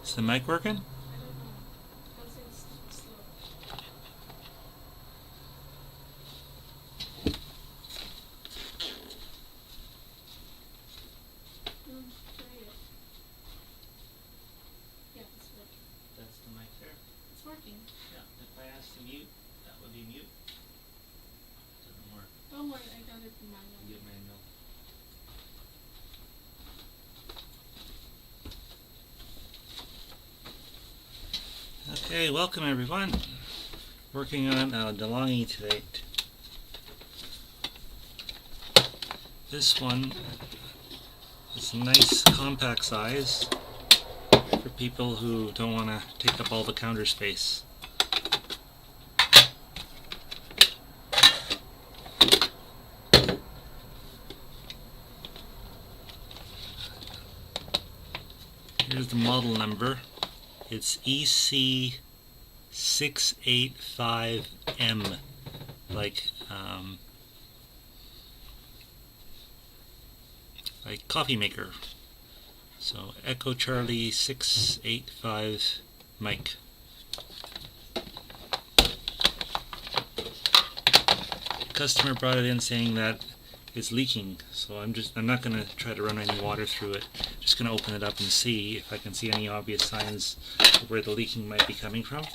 Is the mic working? I don't know. Because it's slow. Try it. Yeah, it's working. That's the mic there. It's working. Yeah. If I ask to mute, that would be mute. Doesn't work. Don't worry, I got it in manual. Get manual. Okay, welcome everyone. Working on DELONGHI today. This one is a nice compact size for people who don't want to take up all the counter space. Here's the model number. It's EC685M, like coffee maker. So Echo Charlie 685 Mike. The customer brought it in saying that it's leaking, so I'm not going to try to run any water through it. Just going to open it up and see if I can see any obvious signs of where the leaking might be coming from.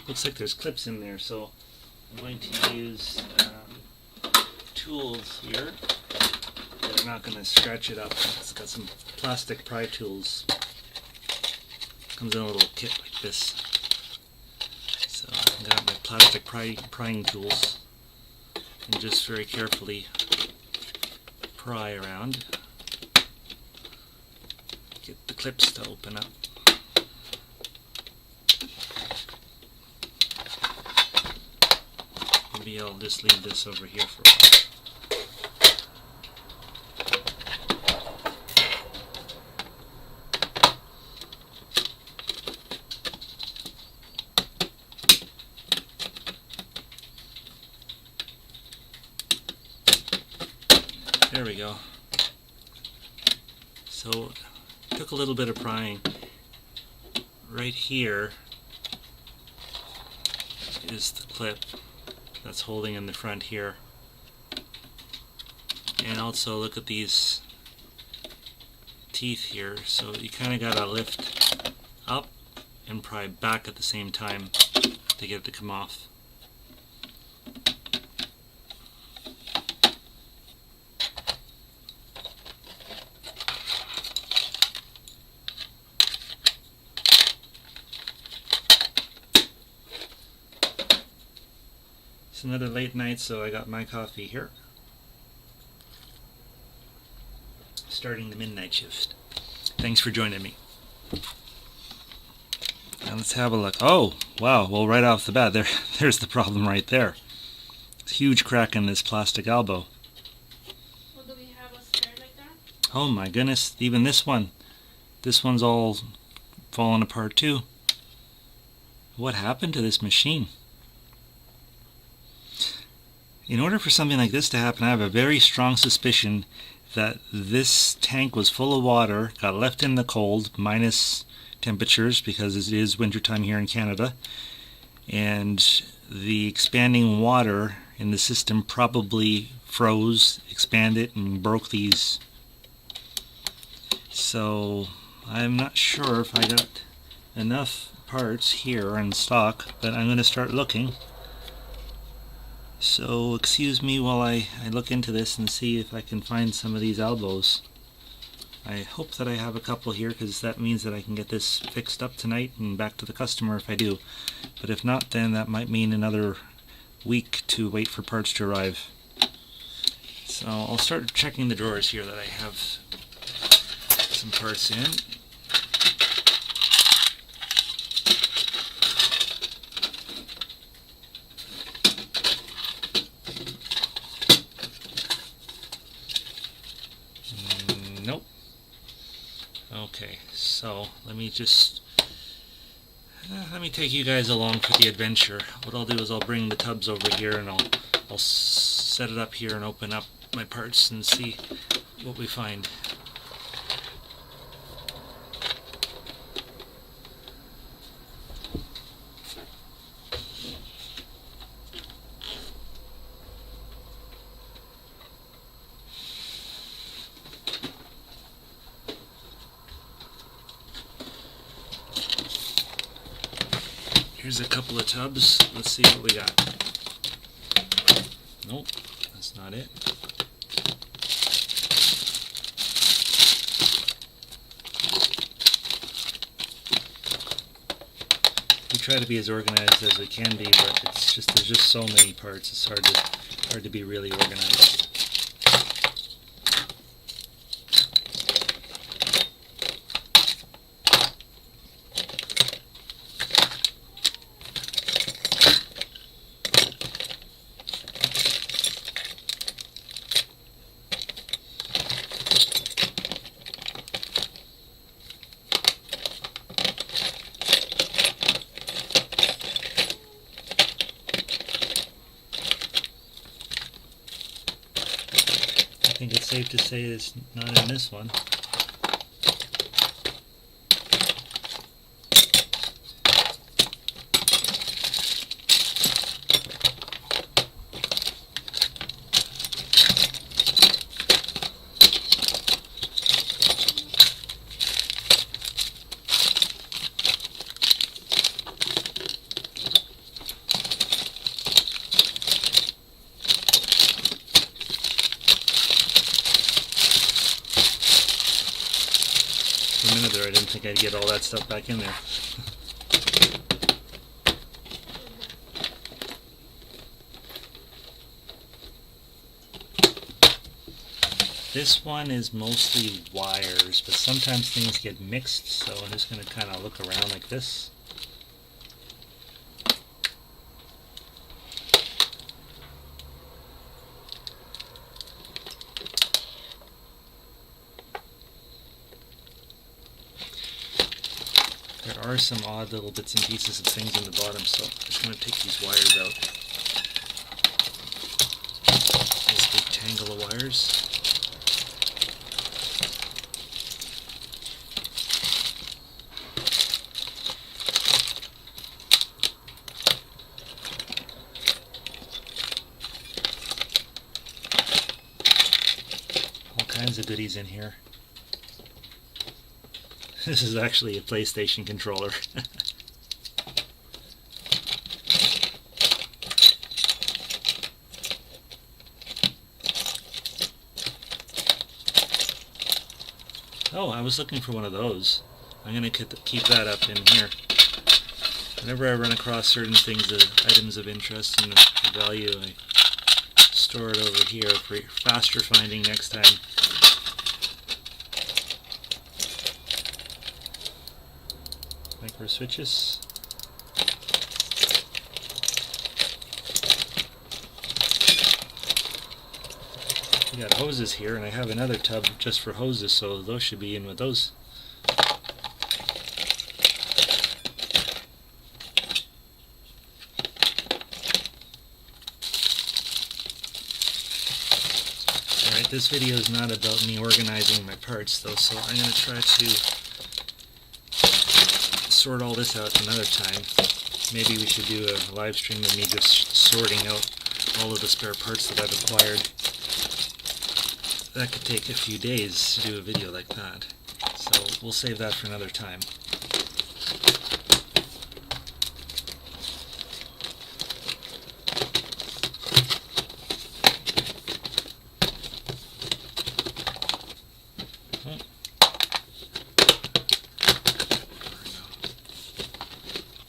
Looks like there's clips in there, so I'm going to use tools here that are not going to scratch it up. It's got some plastic pry tools. Comes in a little kit like this. So I've got my plastic prying tools and just very carefully pry around. Get the clips to open up. Maybe I'll just leave this over here for a while. There we go. So, took a little bit of prying. Right here is the clip that's holding in the front here. And also look at these teeth here. So you kind of got to lift up and pry back at the same time to get it to come off. It's another late night, so I got my coffee here. Starting the midnight shift. Thanks for joining me. Now let's have a look. Oh, wow. Well, right off the bat, there's the problem right there. It's a huge crack in this plastic elbow. Well, do we have a spare like that? Oh my goodness, even this one. This one's all falling apart too. What happened to this machine? In order for something like this to happen, I have a very strong suspicion that this tank was full of water, got left in the cold, minus temperatures because it is wintertime here in Canada, and the expanding water in the system probably froze, expanded, and broke these. So I'm not sure if I got enough parts here in stock, but I'm going to start looking. So excuse me while I look into this and see if I can find some of these elbows. I hope that I have a couple here, because that means that I can get this fixed up tonight and back to the customer if I do. But if not, then that might mean another week to wait for parts to arrive. So I'll start checking the drawers here that I have some parts in. Nope. Okay, so let me take you guys along for the adventure. What I'll do is I'll bring the tubs over here and I'll set it up here and open up my parts and see what we find. Here's a couple of tubs. Let's see what we got. Nope, that's not it. We try to be as organized as we can be, but there's just so many parts. It's hard to be really organized. I think it's safe to say it's not in this one. For a minute there, I didn't think I'd get all that stuff back in there. This one is mostly wires, but sometimes things get mixed, so I'm just going to kind of look around like this. There are some odd little bits and pieces of things in the bottom, so I'm just going to take these wires out. This big tangle of wires. All kinds of goodies in here. This is actually a PlayStation controller. Oh, I was looking for one of those. I'm going to keep that up in here. Whenever I run across certain things, items of interest and value, I store it over here for faster finding next time. micro switches. We got hoses here, and I have another tub just for hoses, so those should be in with those. Alright, this video is not about me organizing my parts though, so I'm going to try to sort all this out another time. Maybe we should do a live stream of me just sorting out all of the spare parts that I've acquired. That could take a few days to do a video like that, so we'll save that for another time.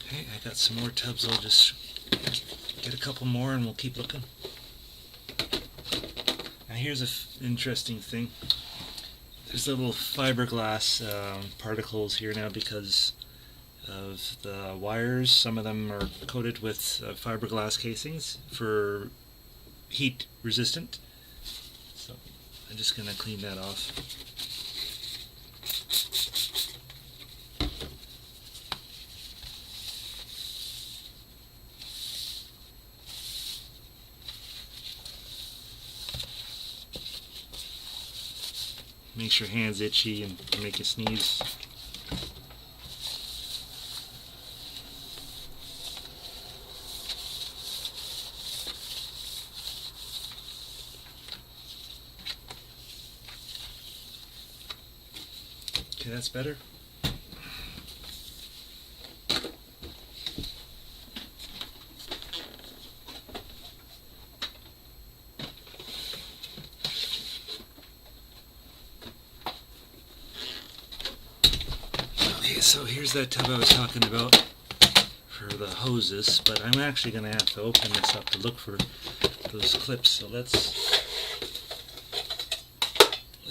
Okay, I got some more tubs. I'll just get a couple more and we'll keep looking. Here's an interesting thing. There's little fiberglass particles here now because of the wires. Some of them are coated with fiberglass casings for heat resistant. So I'm just going to clean that off. Makes your hands itchy and make you sneeze. Okay, that's better. So here's that tub I was talking about for the hoses, but I'm actually going to have to open this up to look for those clips. So let's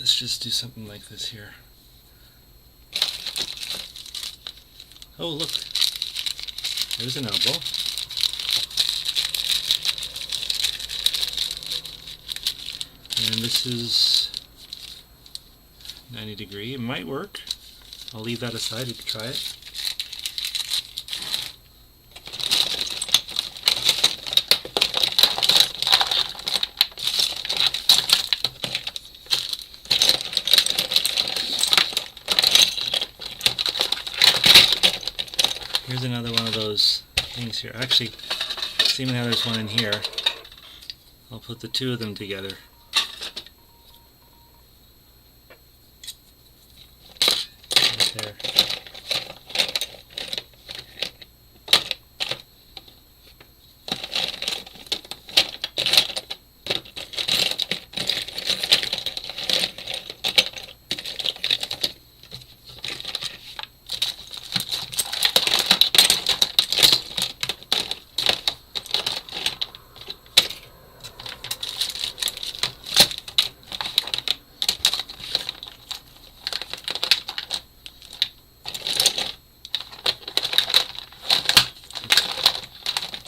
just do something like this here. Oh look, there's an elbow. And this is 90 degree. It might work. I'll leave that aside, you can try it. Here's another one of those things here. Actually, seeing how there's one in here, I'll put the two of them together. There.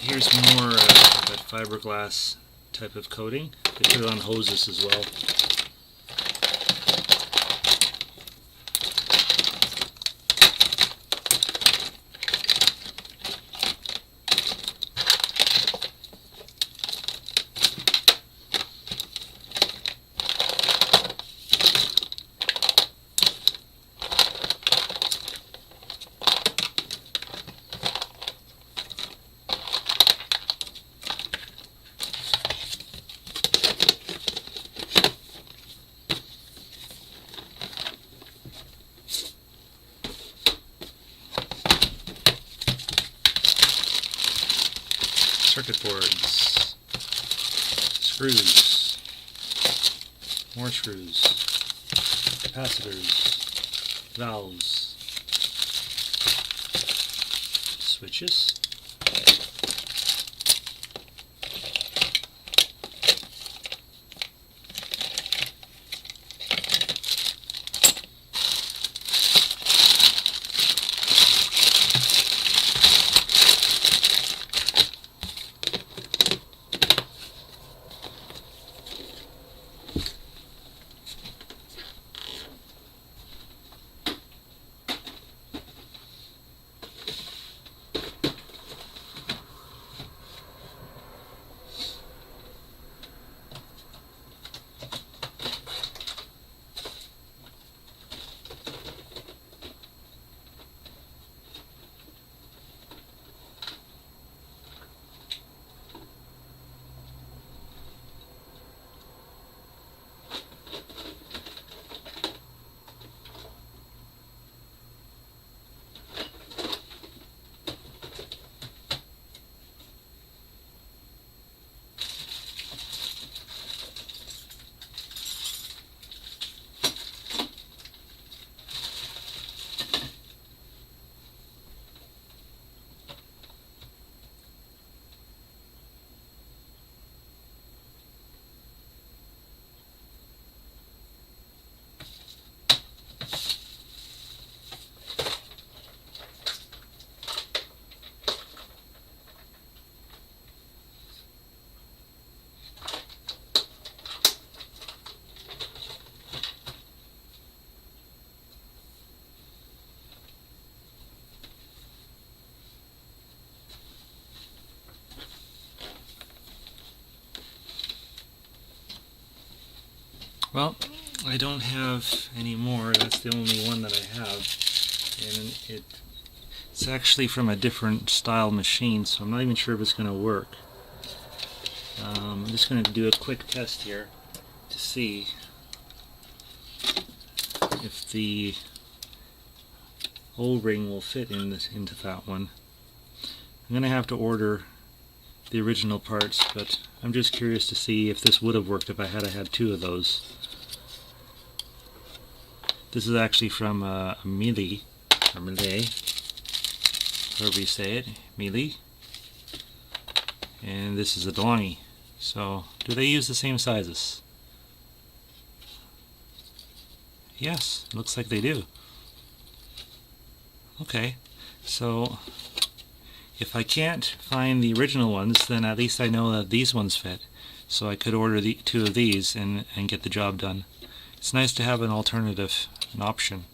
Here's more of that fiberglass type of coating. They put it on hoses as well. Circuit boards, screws, more screws, capacitors, valves, switches, Well, I don't have any more. That's the only one that I have. And it's actually from a different style machine, so I'm not even sure if it's going to work. I'm just going to do a quick test here to see if the O-ring will fit into that one. I'm going to have to order the original parts, but I'm just curious to see if this would have worked if I had two of those. This is actually from a Mealy, or Mealy, however you say it, Mealy, and this is a DeLonghi. So, do they use the same sizes? Yes, looks like they do. Okay, so if I can't find the original ones, then at least I know that these ones fit. So I could order the two of these and get the job done. It's nice to have an alternative, an option.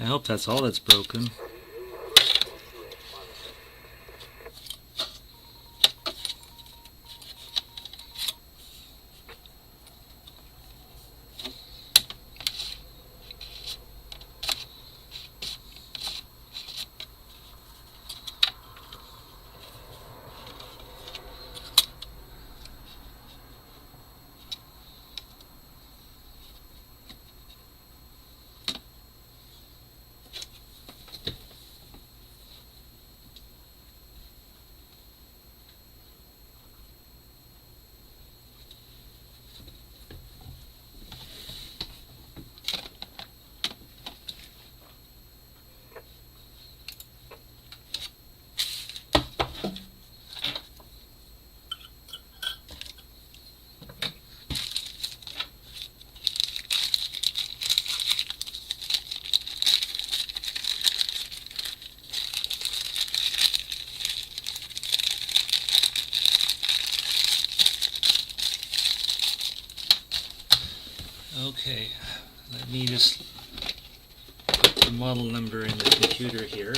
I hope that's all that's broken. Okay, let me just put the model number in the computer here.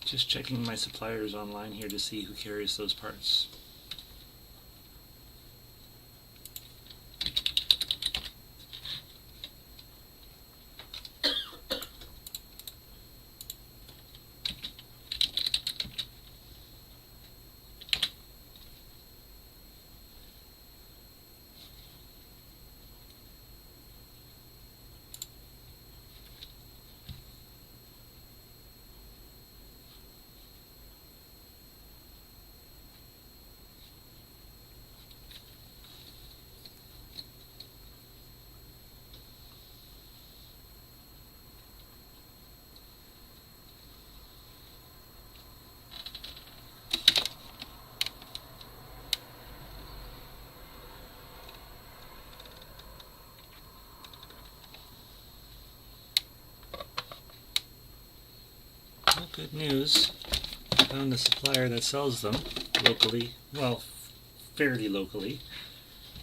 Just checking my suppliers online here to see who carries those parts. Well, good news. I found a supplier that sells them locally, well, fairly locally.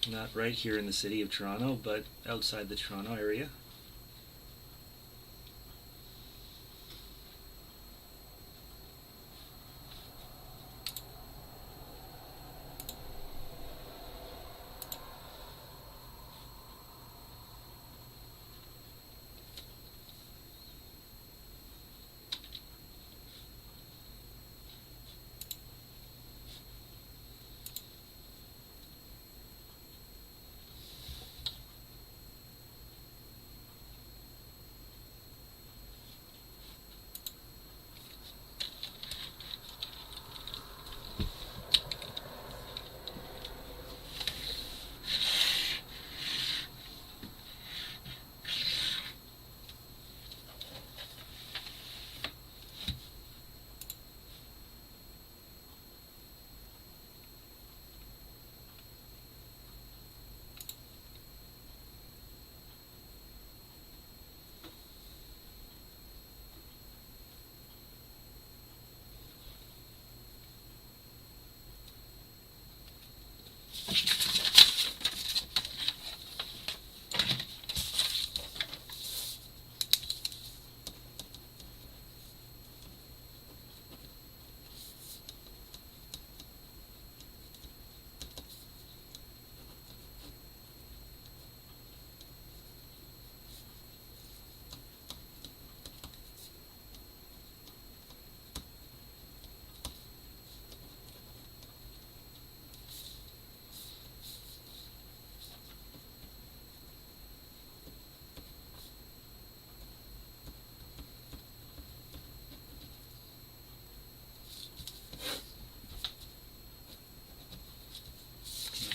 Not right here in the city of Toronto, but outside the Toronto area.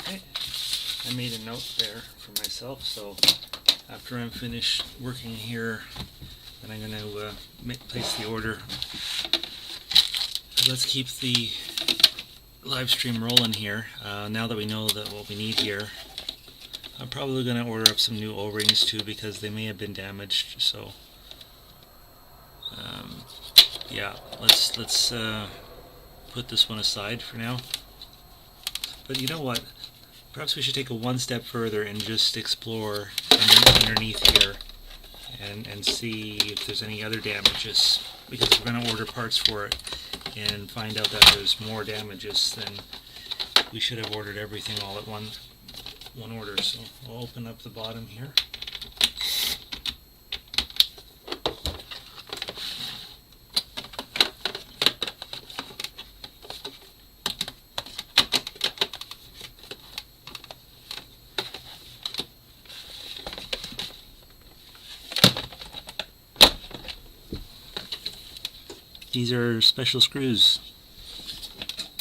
Okay, I made a note there for myself, so after I'm finished working here, then I'm going to place the order. Let's keep the live stream rolling here. Now that we know that what we need here, I'm probably going to order up some new O-rings too, because they may have been damaged. So yeah, let's put this one aside for now. But you know what? Perhaps we should take it one step further and just explore underneath here and see if there's any other damages, because we're going to order parts for it and find out that there's more damages, then we should have ordered everything all at one order. So I'll open up the bottom here. These are special screws.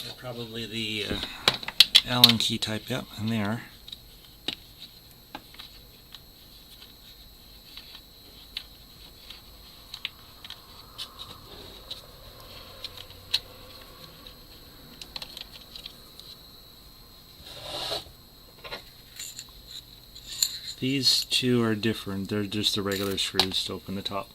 They're probably the Allen key type. Yep, and they are. These two are different. They're just the regular screws to open the top.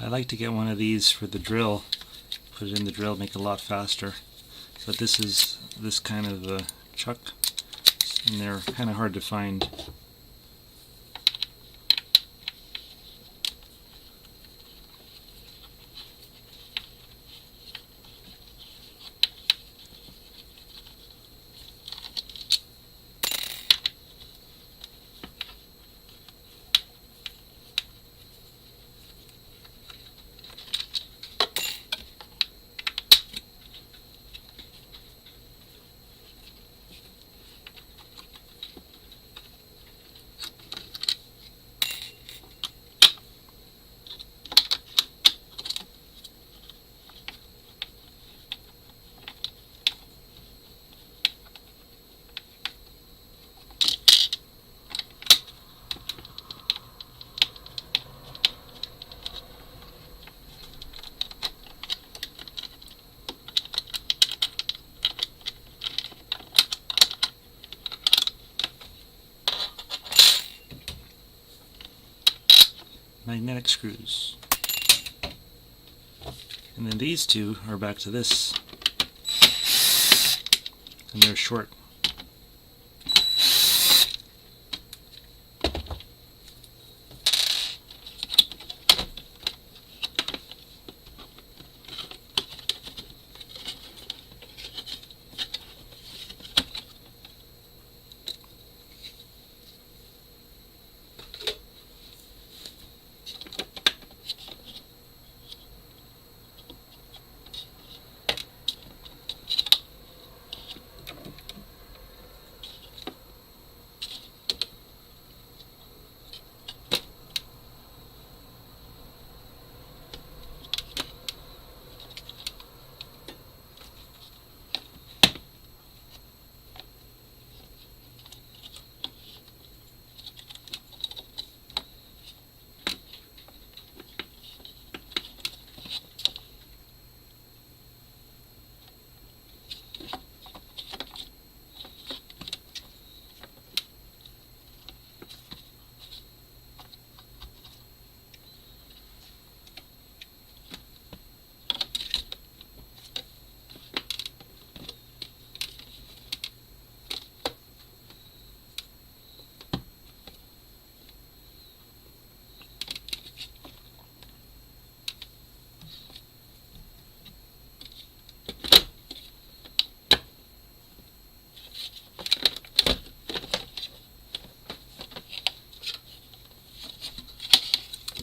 I like to get one of these for the drill, put it in the drill, make it a lot faster. But this is this kind of chuck, and they're kind of hard to find. Magnetic screws. And then these two are back to this, and they're short.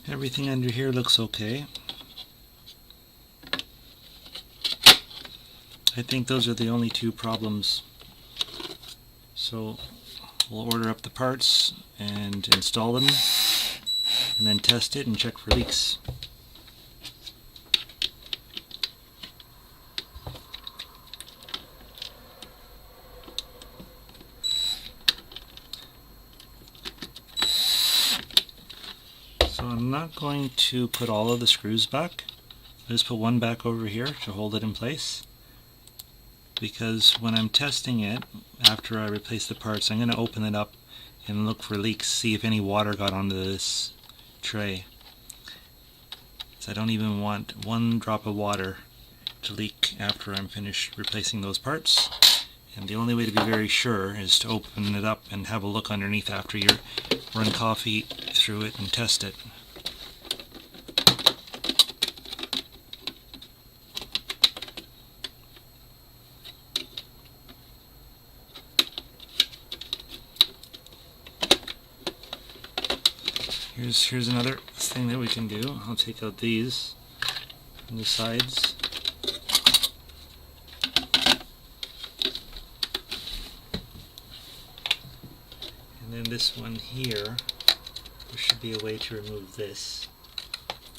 Everything under here looks okay. I think those are the only two problems. So we'll order up the parts and install them, and then test it and check for leaks. So I'm not going to put all of the screws back. I'll just put one back over here to hold it in place, because when I'm testing it after I replace the parts, I'm going to open it up and look for leaks, see if any water got onto this tray. So I don't even want one drop of water to leak after I'm finished replacing those parts. And the only way to be very sure is to open it up and have a look underneath after you run coffee through it and test it. Here's another thing that we can do. I'll take out these on the sides. And then this one here, there should be a way to remove this.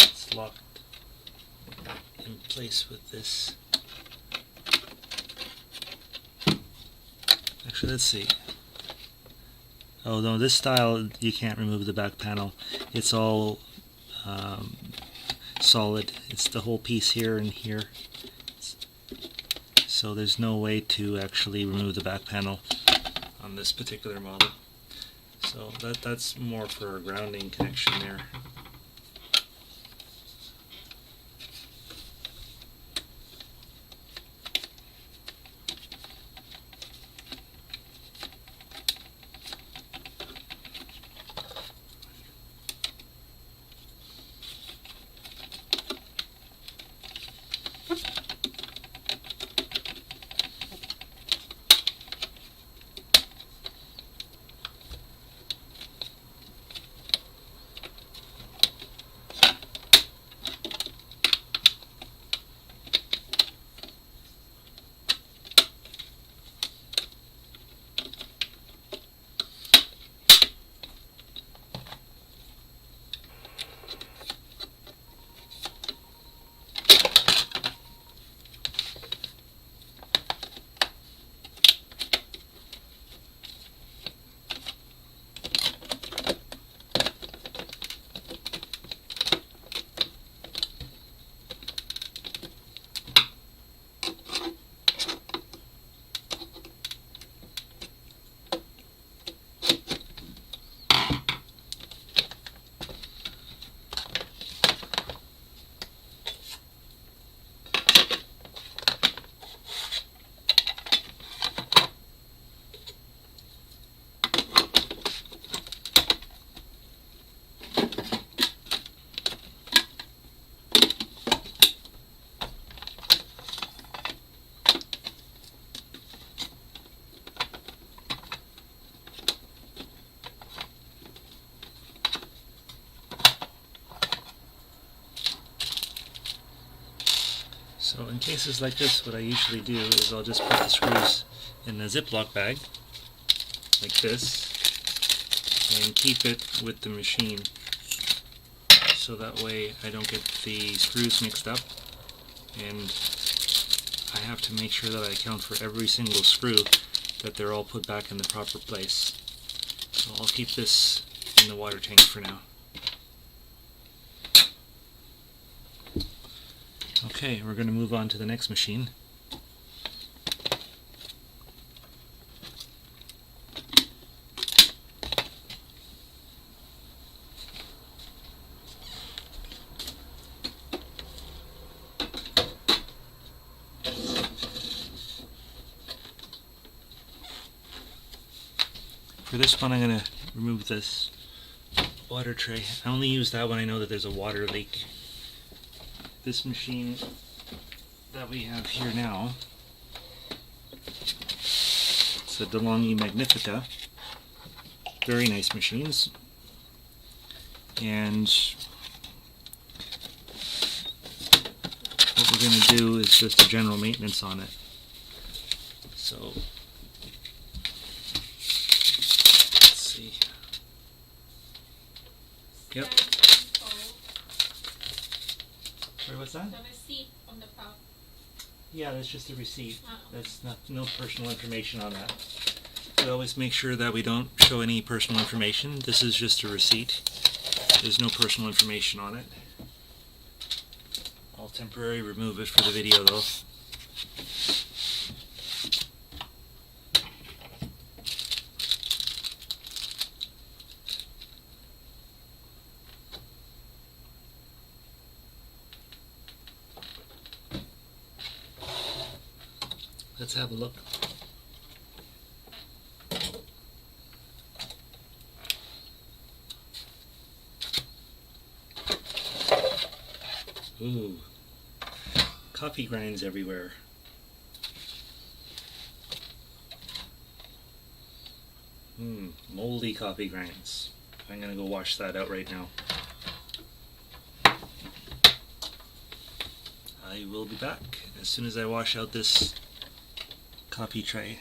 It's locked in place with this. Actually, let's see. Oh no, this style you can't remove the back panel. It's all solid. It's the whole piece here and here. So there's no way to actually remove the back panel on this particular model. So that's more for a grounding connection there. So in cases like this, what I usually do is I'll just put the screws in a Ziploc bag, like this, and keep it with the machine. So that way I don't get the screws mixed up, and I have to make sure that I count for every single screw, that they're all put back in the proper place. So I'll keep this in the water tank for now. Okay, we're going to move on to the next machine. For this one, I'm going to remove this water tray. I only use that when I know that there's a water leak. This machine that we have here now, it's a DELONGHI MAGNIFICA. Very nice machines. And what we're going to do is just a general maintenance on it. So yep. Sorry, what's that? The receipt on the top. Yeah, that's just a receipt. That's no personal information on that. We always make sure that we don't show any personal information. This is just a receipt. There's no personal information on it. I'll temporarily remove it for the video though. Let's have a look. Ooh, coffee grinds everywhere. Moldy coffee grinds. I'm gonna go wash that out right now. I will be back as soon as I wash out this coffee tray.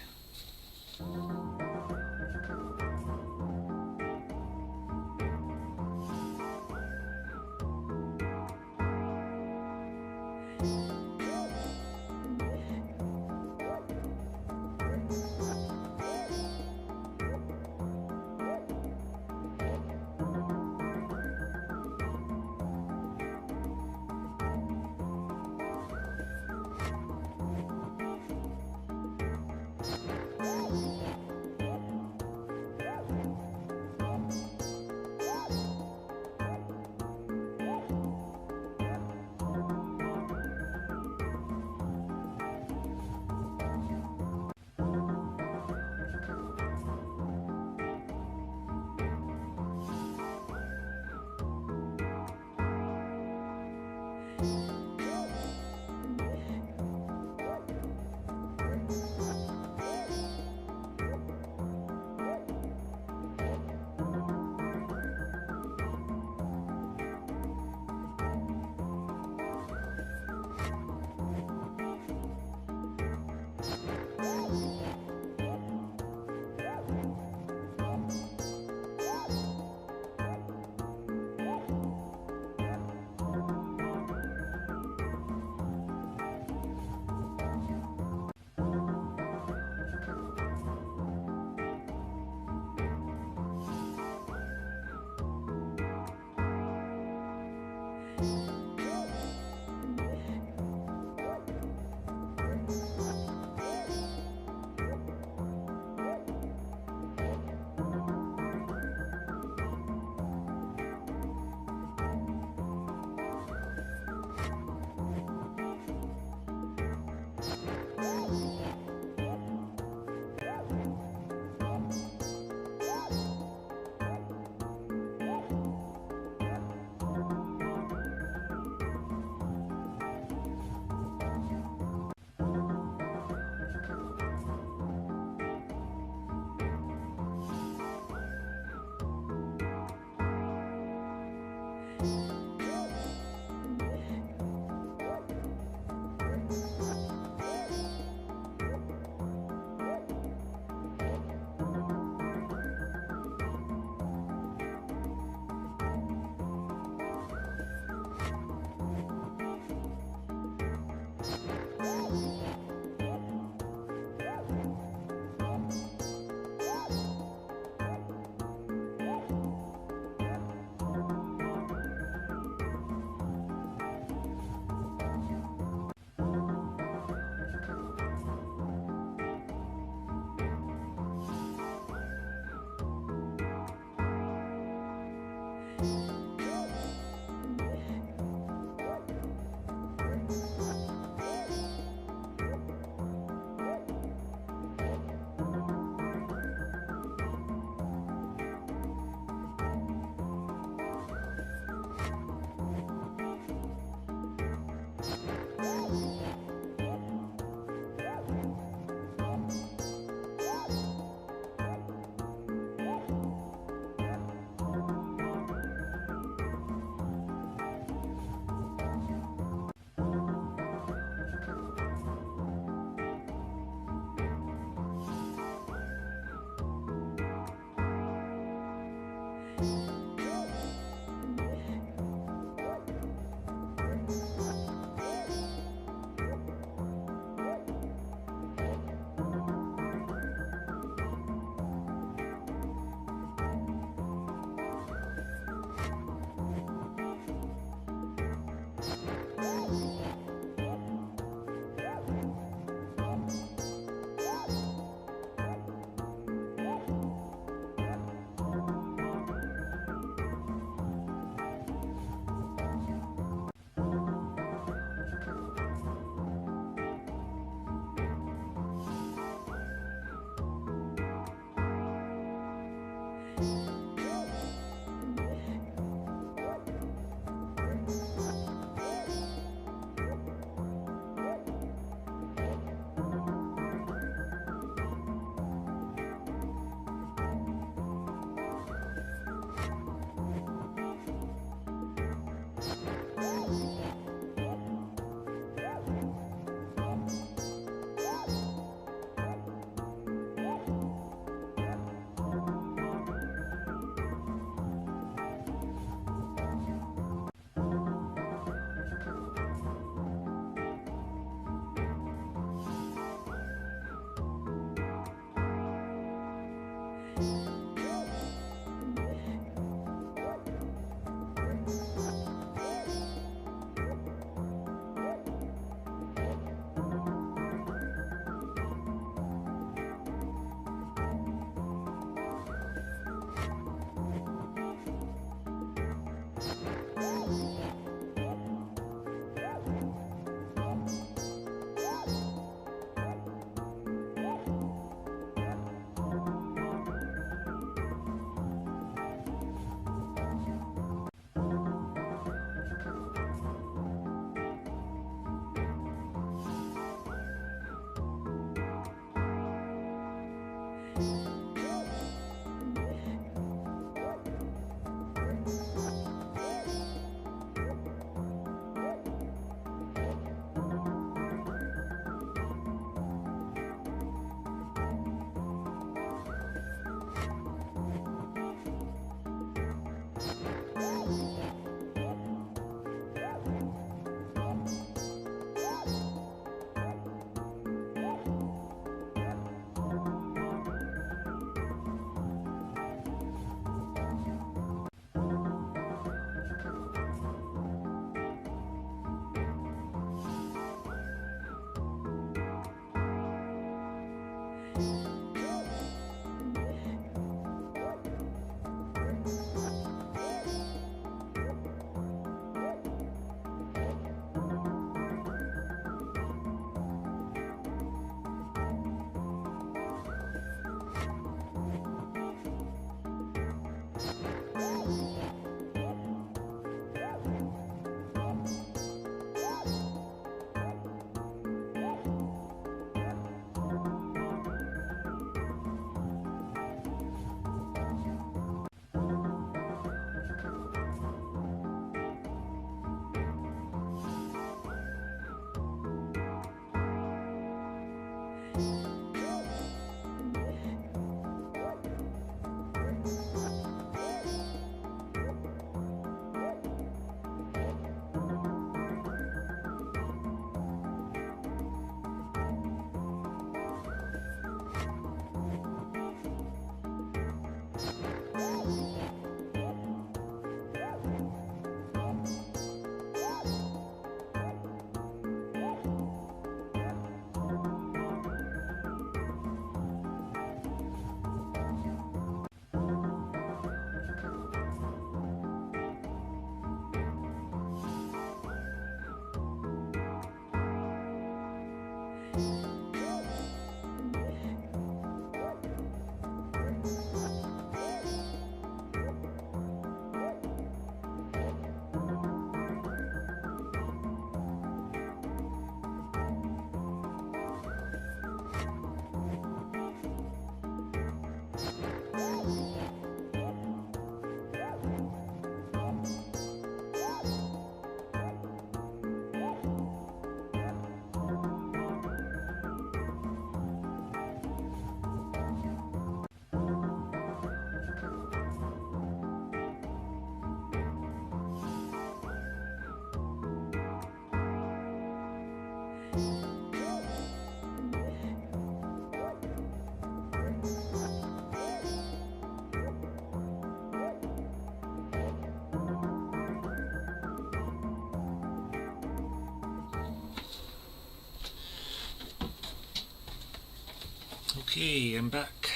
Okay, I'm back.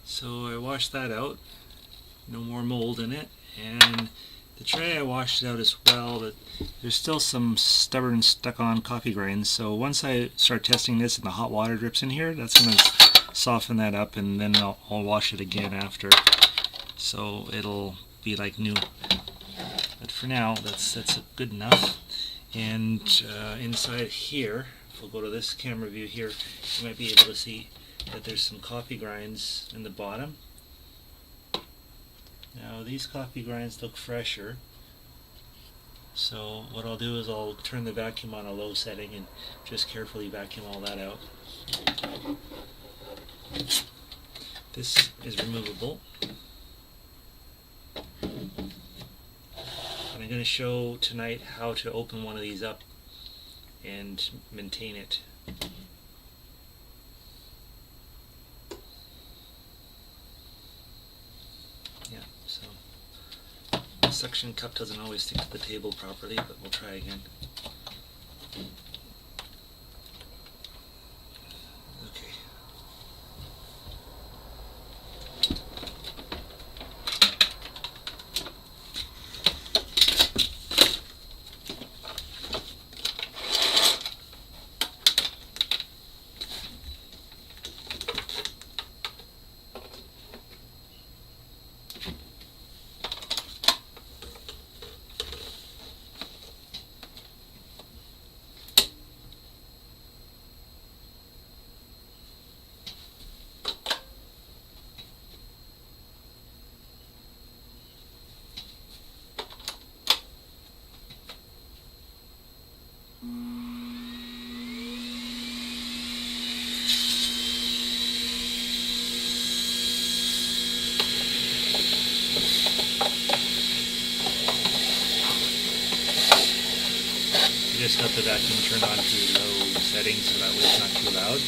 So I washed that out. No more mold in it. And the tray I washed it out as well, but there's still some stubborn stuck-on coffee grains. So once I start testing this and the hot water drips in here, that's going to soften that up, and then I'll wash it again after. So it'll be like new. But for now, that's good enough. And inside here, if we'll go to this camera view here, you might be able to see that there's some coffee grinds in the bottom. Now these coffee grinds look fresher, so what I'll do is I'll turn the vacuum on a low setting and just carefully vacuum all that out. This is removable. And I'm going to show tonight how to open one of these up and maintain it. Yeah, so the suction cup doesn't always stick to the table properly, but we'll try again. Okay. Just got the vacuum turned on to low settings so that way it's not too loud.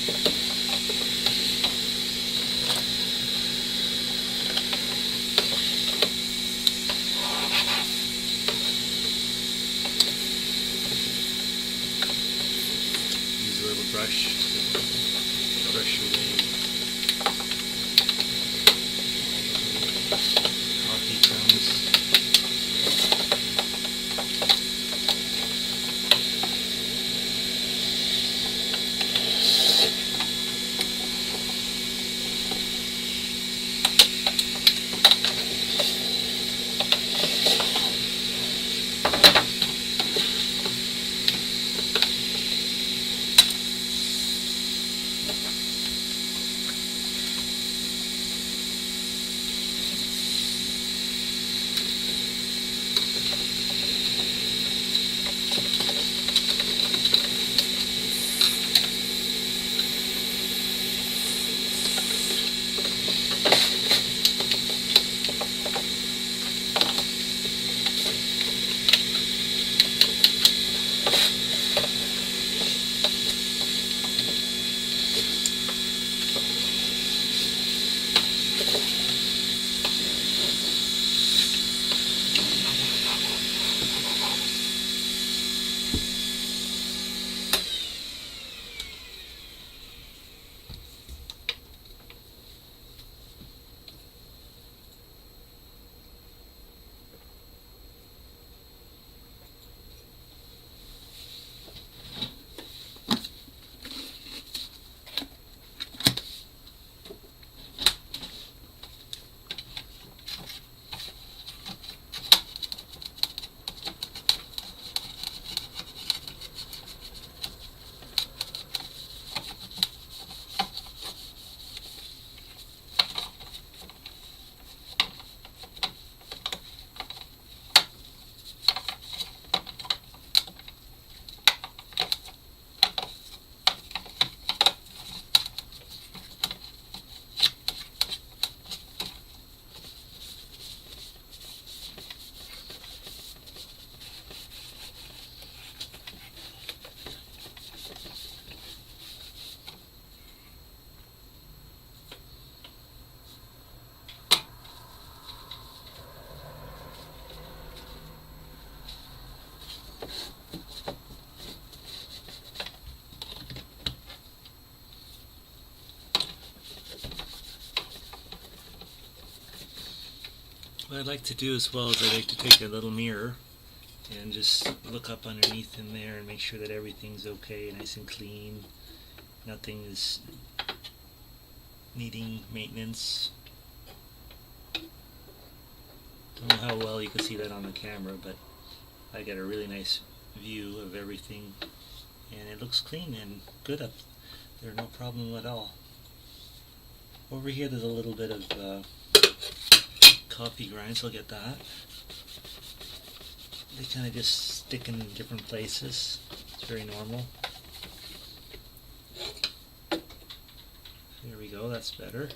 Use a little brush to brush away coffee crumbs. What I like to do as well is I like to take a little mirror and just look up underneath in there and make sure that everything's okay, nice and clean. Nothing is needing maintenance. Don't know how well you can see that on the camera, but I get a really nice view of everything, and it looks clean and good up there, no problem at all. Over here there's a little bit of coffee grinds, I'll get that. They kind of just stick in different places. It's very normal. There we go, that's better.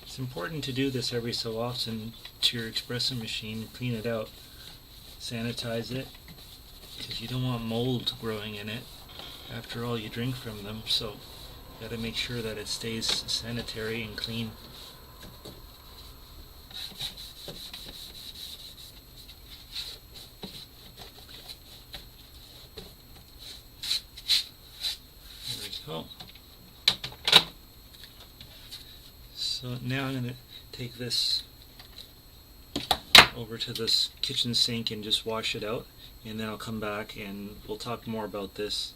It's important to do this every so often to your espresso machine, clean it out, sanitize it, because you don't want mold growing in it. After all, you drink from them, so you got to make sure that it stays sanitary and clean. There we go. So now I'm going to take this over to this kitchen sink and just wash it out, and then I'll come back and we'll talk more about this.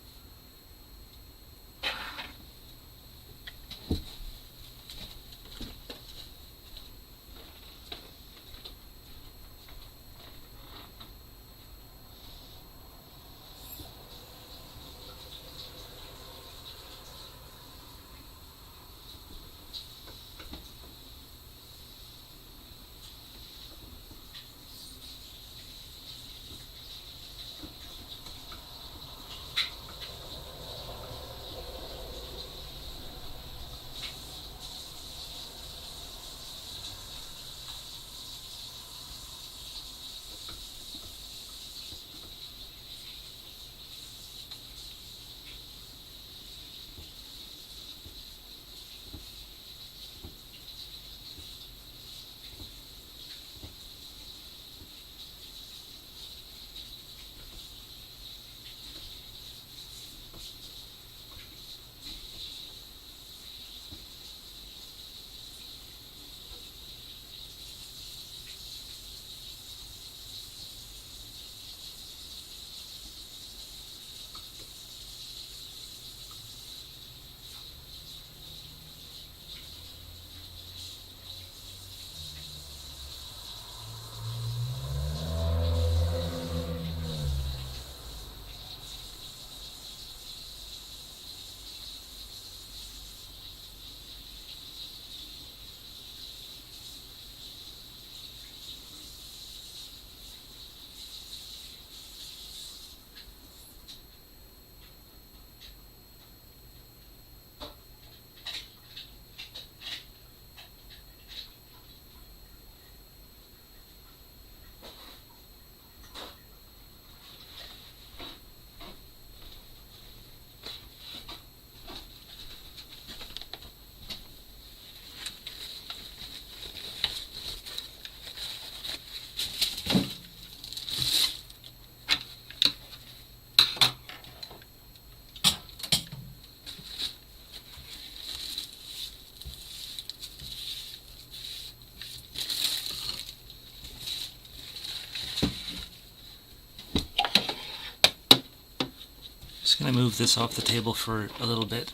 Just going to move this off the table for a little bit.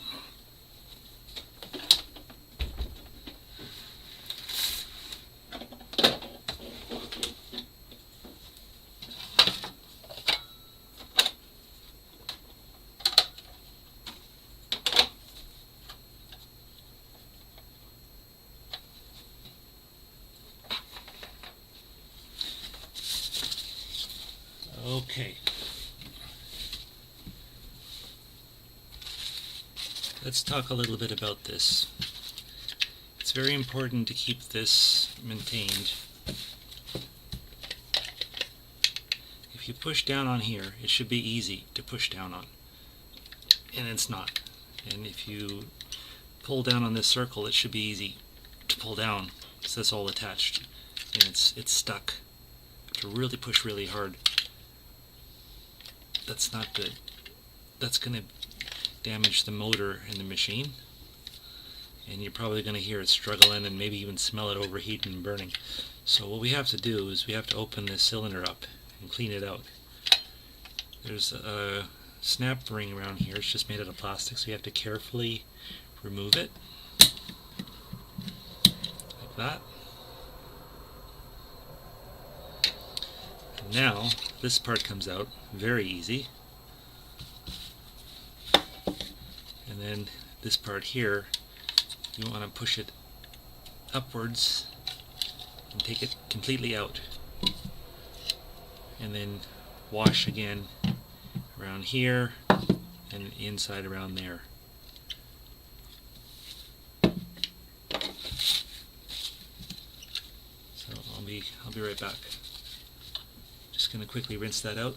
let's talk a little bit about this. It's very important to keep this maintained. If you push down on here, it should be easy to push down on, and it's not. And if you pull down on this circle, it should be easy to pull down, because that's all attached, and it's stuck. You have to really push really hard. That's not good. That's going to damage the motor in the machine, and you're probably going to hear it struggling and maybe even smell it overheating and burning. So what we have to do is we have to open this cylinder up and clean it out. There's a snap ring around here. It's just made out of plastic, so you have to carefully remove it like that. And now this part comes out very easy, and then this part here, you want to push it upwards and take it completely out, and then wash again around here and inside around there. So I'll be right back. Just going to quickly rinse that out.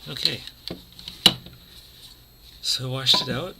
Okay, so washed it out.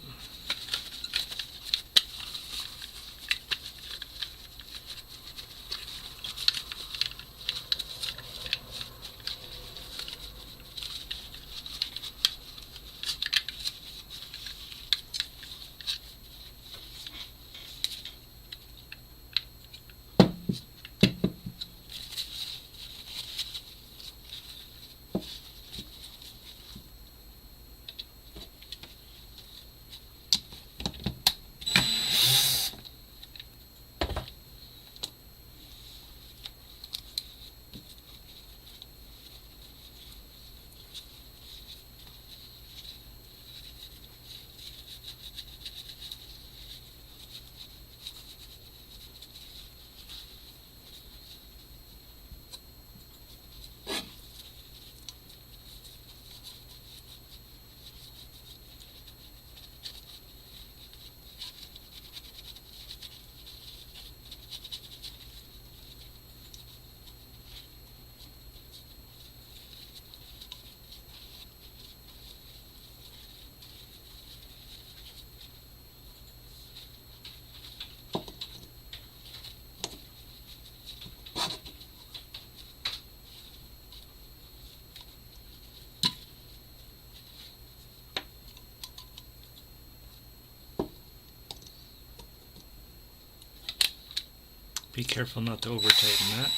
be careful not to over tighten that.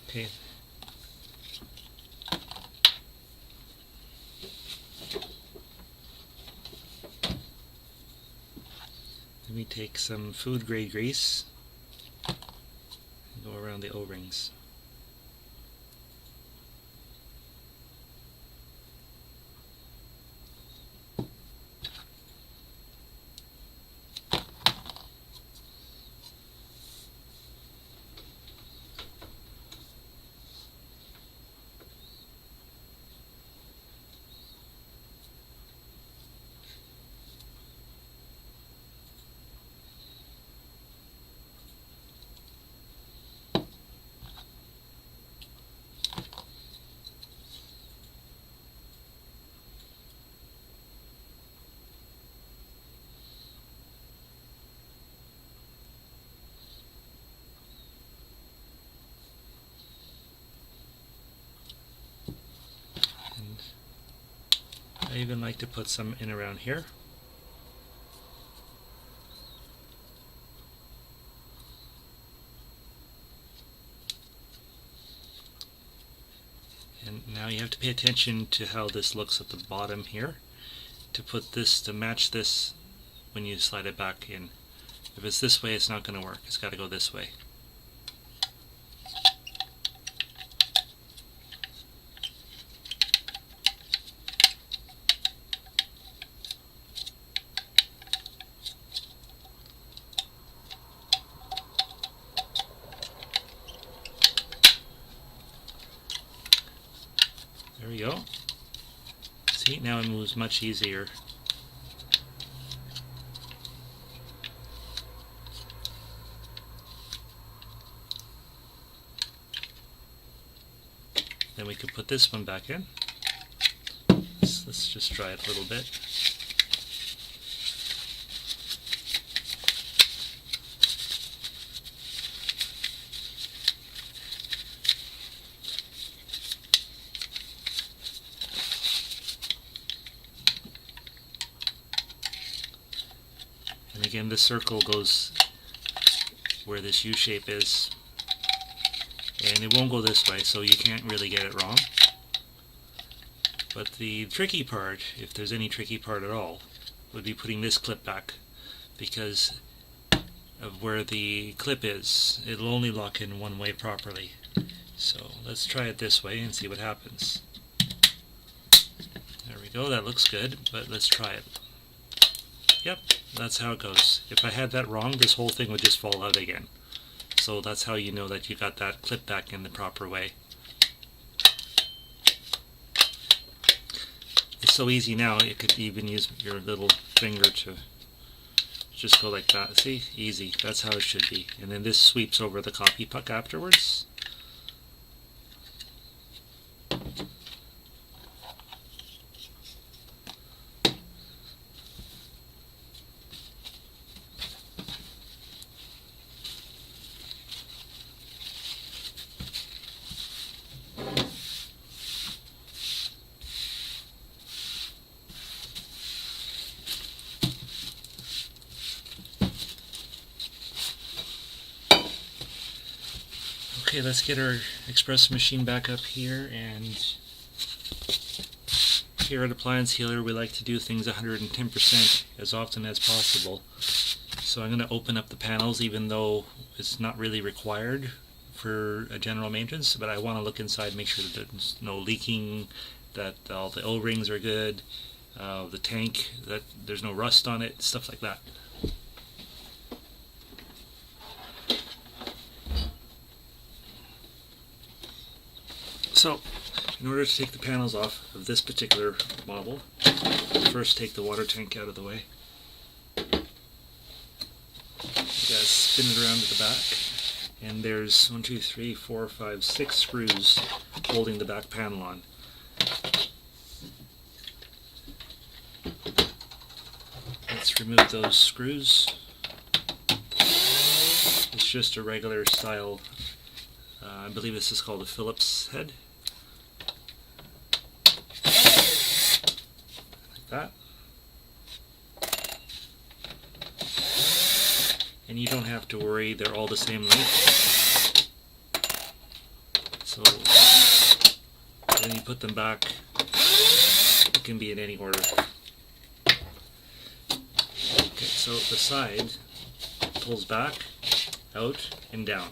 Okay. Let me take some food grade grease and go around the O-rings. I even like to put some in around here. And now you have to pay attention to how this looks at the bottom here, to put this, to match this when you slide it back in. If it's this way, it's not going to work. It's got to go this way. There we go. See, now it moves much easier. Then we can put this one back in. Let's just try it a little bit. And again, this circle goes where this U shape is, and it won't go this way, so you can't really get it wrong. But the tricky part, if there's any tricky part at all, would be putting this clip back, because of where the clip is. It'll only lock in one way properly. So let's try it this way and see what happens. There we go, that looks good, but let's try it. Yep, that's how it goes. If I had that wrong, this whole thing would just fall out again. So that's how you know that you got that clip back in the proper way. It's so easy now, you could even use your little finger to just go like that. See? Easy. That's how it should be. And then this sweeps over the coffee puck afterwards. Okay, let's get our espresso machine back up here, and here at Appliance Healer we like to do things 110% as often as possible. So I'm going to open up the panels even though it's not really required for a general maintenance, but I want to look inside, make sure that there's no leaking, that all the O-rings are good, the tank, that there's no rust on it, stuff like that. So, in order to take the panels off of this particular model, first take the water tank out of the way. You gotta spin it around to the back, and there's 1, 2, 3, 4, 5, 6 screws holding the back panel on. Let's remove those screws. It's just a regular style, I believe this is called a Phillips head. Like that. and you don't have to worry, they're all the same length. So when you put them back, it can be in any order. Okay, so the side pulls back, out, and down.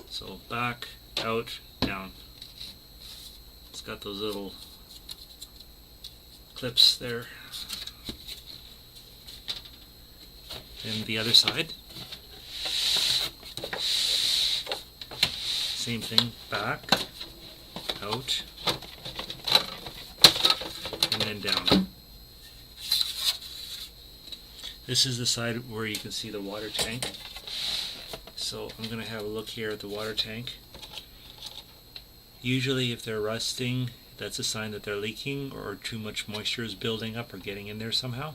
So back, out, down. It's got those little clips there. And the other side, same thing, back, out, and then down. This is the side where you can see the water tank. So I'm going to have a look here at the water tank. Usually if they're rusting, that's a sign that they're leaking or too much moisture is building up or getting in there somehow.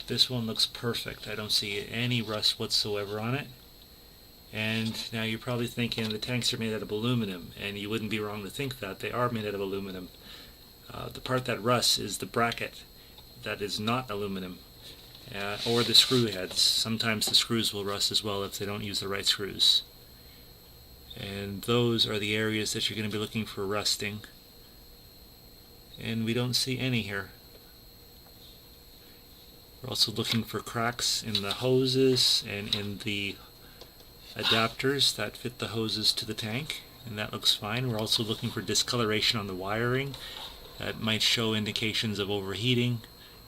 This one looks perfect. I don't see any rust whatsoever on it. And now you're probably thinking the tanks are made out of aluminum, and you wouldn't be wrong to think that. They are made out of aluminum. The part that rusts is the bracket that is not aluminum, or the screw heads. Sometimes the screws will rust as well if they don't use the right screws. And those are the areas that you're going to be looking for rusting. And we don't see any here. We're also looking for cracks in the hoses and in the adapters that fit the hoses to the tank, and that looks fine. We're also looking for discoloration on the wiring that might show indications of overheating,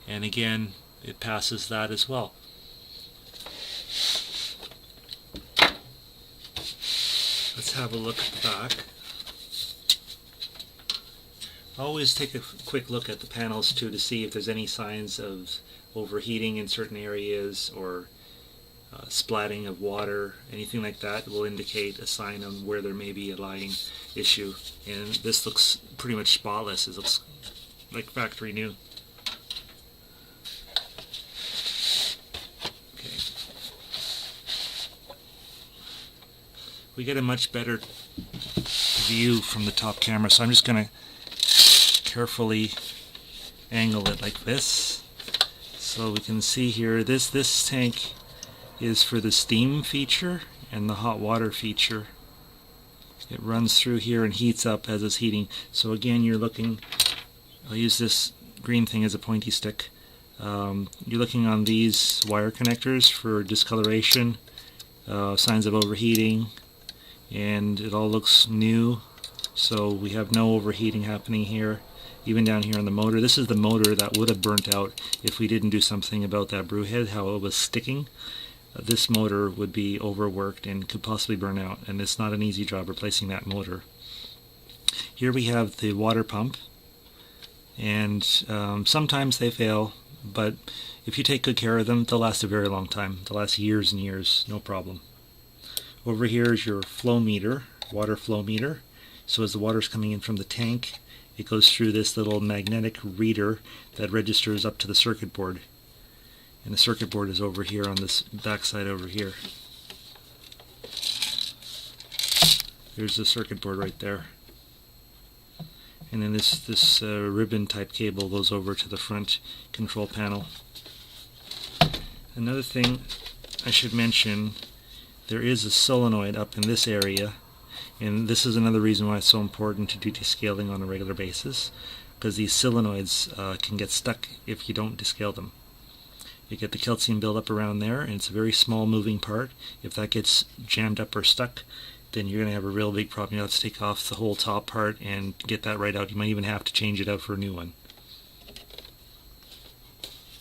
and again, it passes that as well. Let's have a look at the back. Always take a quick look at the panels too to see if there's any signs of overheating in certain areas or splatting of water. Anything like that will indicate a sign of where there may be a lying issue. And this looks pretty much spotless. It looks like factory new. Okay. We get a much better view from the top camera, so I'm just going to carefully angle it like this. So we can see here, this tank is for the steam feature and the hot water feature. It runs through here and heats up as it's heating. So again, you're looking, I'll use this green thing as a pointy stick. You're looking on these wire connectors for discoloration, signs of overheating, and it all looks new. So we have no overheating happening here. Even down here on the motor, this is the motor that would have burnt out if we didn't do something about that brew head, how it was sticking. This motor would be overworked and could possibly burn out, and it's not an easy job replacing that motor. Here we have the water pump, and sometimes they fail, but if you take good care of them, they'll last a very long time. They'll last years and years, no problem. Over here is your flow meter, water flow meter. So as the water's coming in from the tank, it goes through this little magnetic reader that registers up to the circuit board. And the circuit board is over here on this back side over here. There's the circuit board right there. And then this ribbon type cable goes over to the front control panel. Another thing I should mention, there is a solenoid up in this area. And this is another reason why it's so important to do descaling on a regular basis, because these solenoids can get stuck if you don't descale them. You get the calcium buildup around there, and it's a very small moving part. If that gets jammed up or stuck, then you're going to have a real big problem. You'll have to take off the whole top part and get that right out. You might even have to change it out for a new one.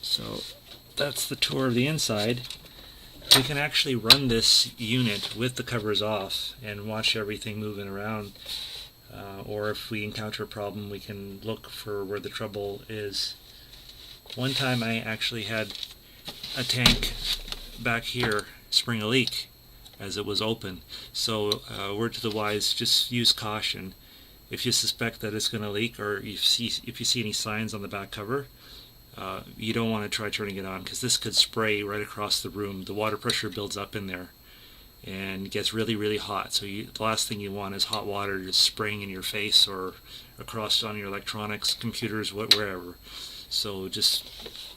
So that's the tour of the inside. We can actually run this unit with the covers off and watch everything moving around, or if we encounter a problem, we can look for where the trouble is. One time I actually had a tank back here spring a leak as it was open, so word to the wise, just use caution. If you suspect that it's going to leak, or if you see any signs on the back cover, you don't want to try turning it on, because this could spray right across the room. The water pressure builds up in there and gets really, really hot. So the last thing you want is hot water just spraying in your face or across on your electronics, computers, wherever. So just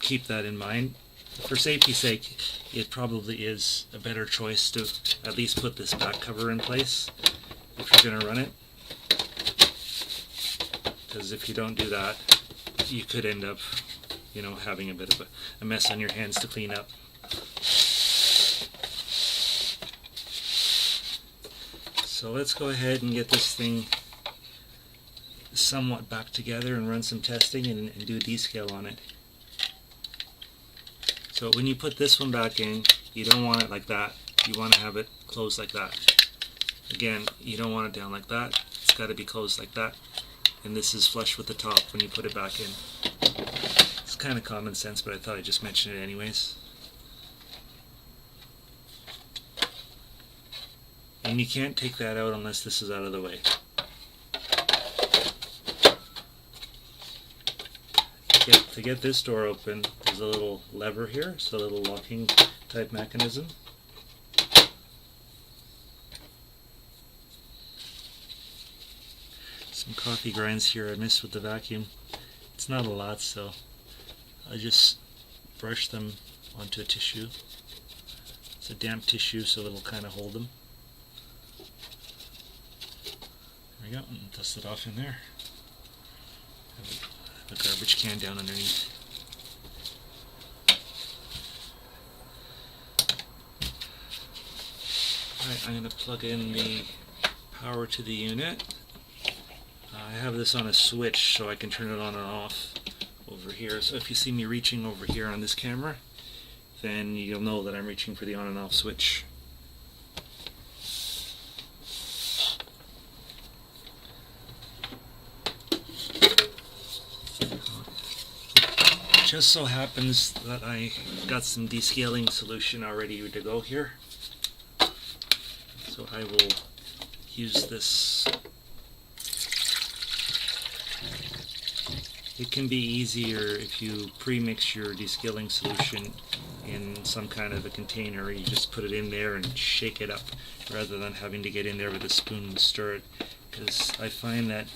keep that in mind. For safety's sake, it probably is a better choice to at least put this back cover in place if you're going to run it. Because if you don't do that, you could end up, you know, having a bit of a mess on your hands to clean up. So let's go ahead and get this thing somewhat back together and run some testing and do a descale on it. So when you put this one back in, you don't want it like that. You want to have it closed like that. Again, you don't want it down like that. It's got to be closed like that. And this is flush with the top when you put it back in. It's kind of common sense, but I thought I'd just mention it anyways. And you can't take that out unless this is out of the way. To get this door open, there's a little lever here, it's a little locking type mechanism. Some coffee grinds here I missed with the vacuum. It's not a lot, so I just brush them onto a tissue. It's a damp tissue, so it'll kind of hold them. There we go, and dust it off in there. Have a garbage can down underneath. Alright, I'm going to plug in the power to the unit. I have this on a switch so I can turn it on and off over here. So if you see me reaching over here on this camera, then you'll know that I'm reaching for the on and off switch. Just so happens that I got some descaling solution already to go here. So I will use this. It can be easier if you pre-mix your descaling solution in some kind of a container. You just put it in there and shake it up rather than having to get in there with a spoon and stir it. Because I find that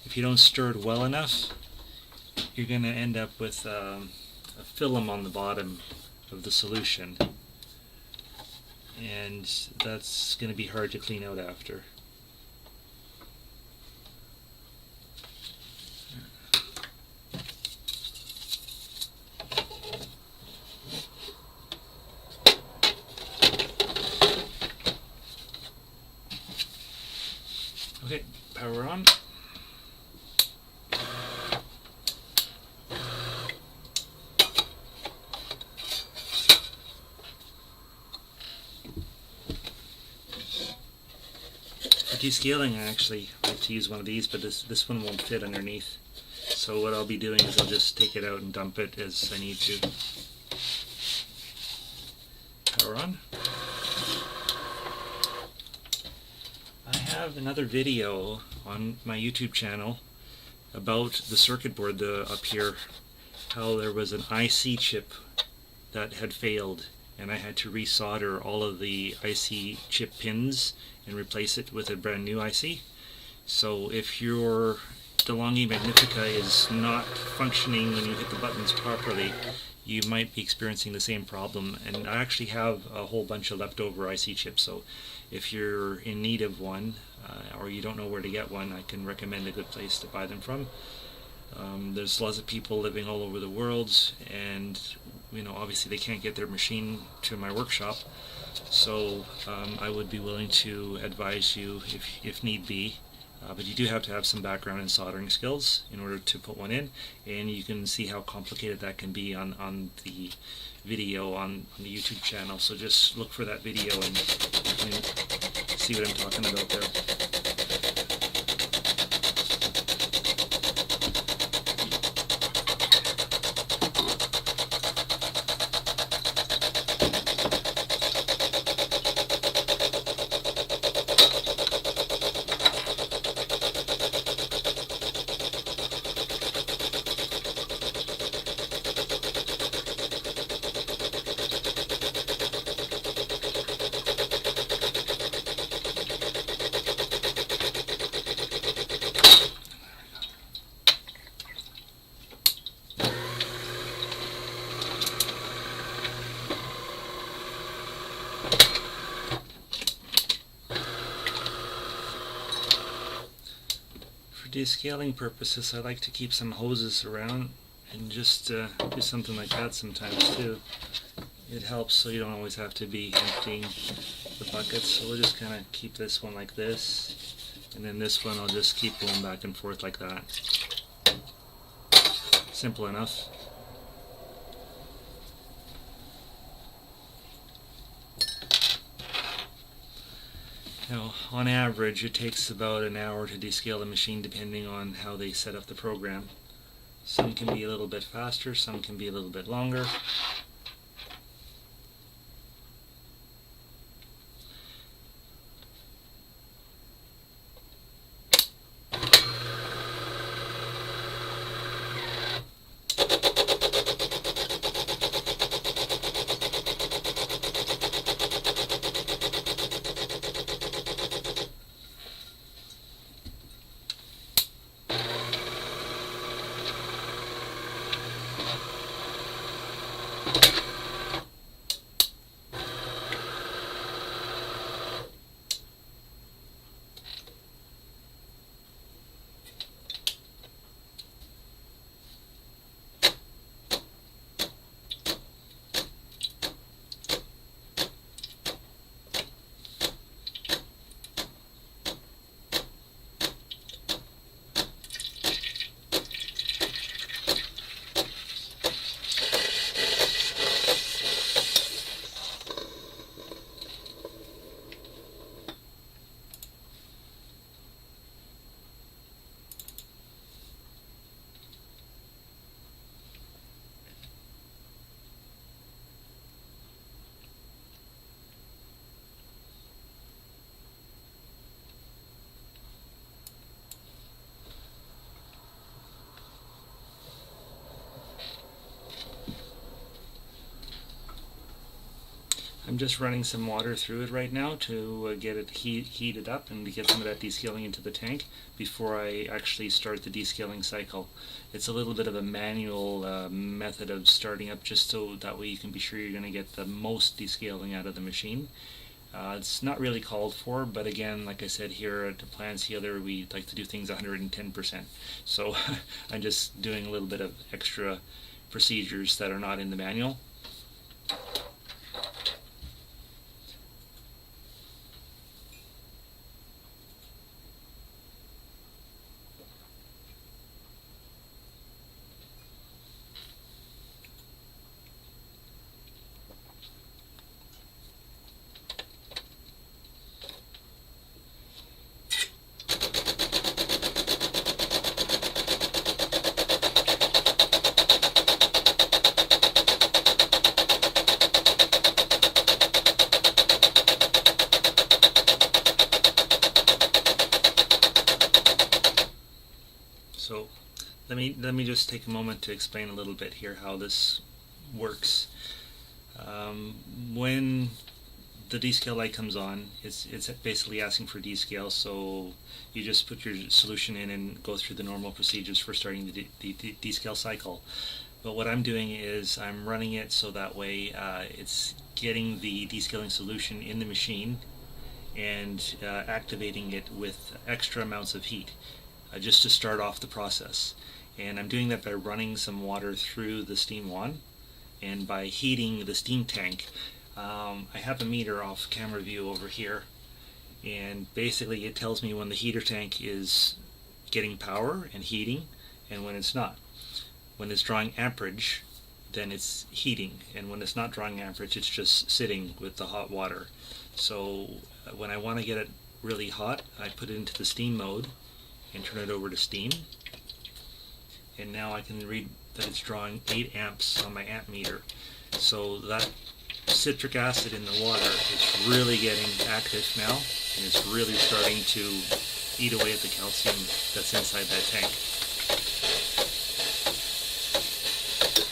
if you don't stir it well enough, you're going to end up with a film on the bottom of the solution, and that's going to be hard to clean out after. Okay, power on. Descaling, I actually like to use one of these, but this one won't fit underneath. So what I'll be doing is I'll just take it out and dump it as I need to. Power on. I have another video on my YouTube channel about the circuit board up here, how there was an IC chip that had failed, and I had to resolder all of the IC chip pins and replace it with a brand new IC. So if your DeLonghi Magnifica is not functioning when you hit the buttons properly, you might be experiencing the same problem. And I actually have a whole bunch of leftover IC chips, so if you're in need of one or you don't know where to get one, I can recommend a good place to buy them from. There's lots of people living all over the world, and you know, obviously they can't get their machine to my workshop, so I would be willing to advise you if need be, but you do have to have some background in soldering skills in order to put one in, and you can see how complicated that can be on the video on the YouTube channel. So just look for that video and you can see what I'm talking about there. descaling purposes, I like to keep some hoses around and just do something like that sometimes too. It helps so you don't always have to be emptying the buckets. So we'll just kind of keep this one like this, and then this one I'll just keep going back and forth like that. Simple enough. Now, on average, it takes about an hour to descale the machine depending on how they set up the program. Some can be a little bit faster, some can be a little bit longer. I'm just running some water through it right now to get it heated up and to get some of that descaling into the tank before I actually start the descaling cycle. It's a little bit of a manual method of starting up, just so that way you can be sure you're going to get the most descaling out of the machine. It's not really called for, but again, like I said, here at Appliance Healer we like to do things 110%. So I'm just doing a little bit of extra procedures that are not in the manual. So let me just take a moment to explain a little bit here how this works. When the descale light comes on, it's basically asking for descale, so you just put your solution in and go through the normal procedures for starting the descale cycle. But what I'm doing is I'm running it so that way it's getting the descaling solution in the machine and activating it with extra amounts of heat just to start off the process. And I'm doing that by running some water through the steam wand and by heating the steam tank. I have a meter off camera view over here, and basically it tells me when the heater tank is getting power and heating and when it's not. When it's drawing amperage, then it's heating, and when it's not drawing amperage, it's just sitting with the hot water. So when I want to get it really hot, I put it into the steam mode and turn it over to steam, and now I can read that it's drawing 8 amps on my amp meter. So that citric acid in the water is really getting active now, and it's really starting to eat away at the calcium that's inside that tank.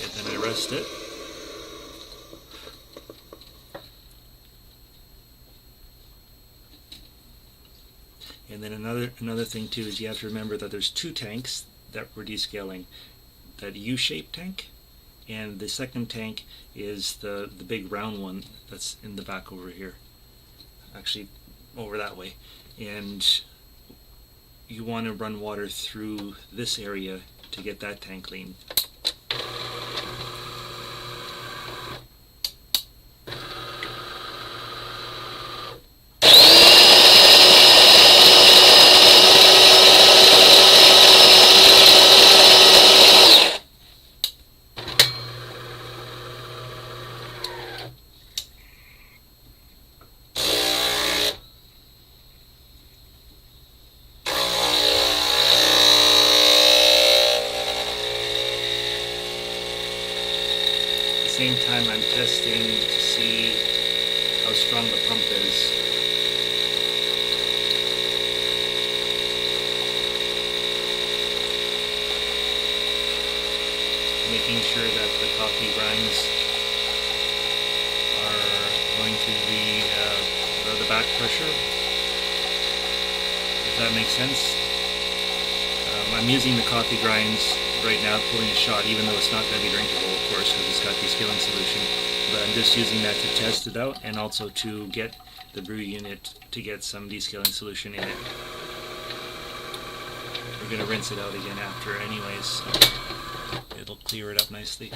And then I rest it. And then another thing too is you have to remember that there's 2 tanks that we're descaling. That U-shaped tank, and the second tank is the big round one that's in the back over here. Actually, over that way. And you want to run water through this area to get that tank clean. Same time I'm testing to see how strong the pump is. Making sure that the coffee grinds are going to the back pressure. Does that make sense? I'm using the coffee grinds right now, pulling a shot, even though it's not going to be drinkable, of course, because it's got descaling solution. But I'm just using that to test it out, and also to get the brew unit to get some descaling solution in it. We're going to rinse it out again after anyways, so it'll clear it up nicely.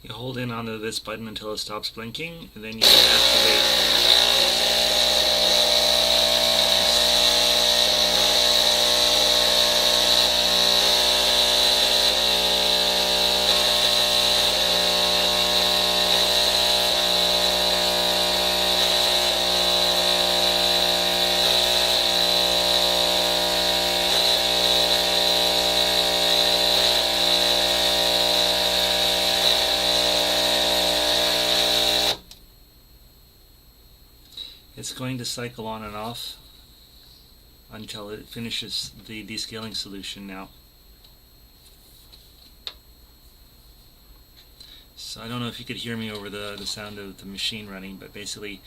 You hold in onto this button until it stops blinking, and then you activate. It's going to cycle on and off until it finishes the descaling solution now. So I don't know if you could hear me over the sound of the machine running, but basically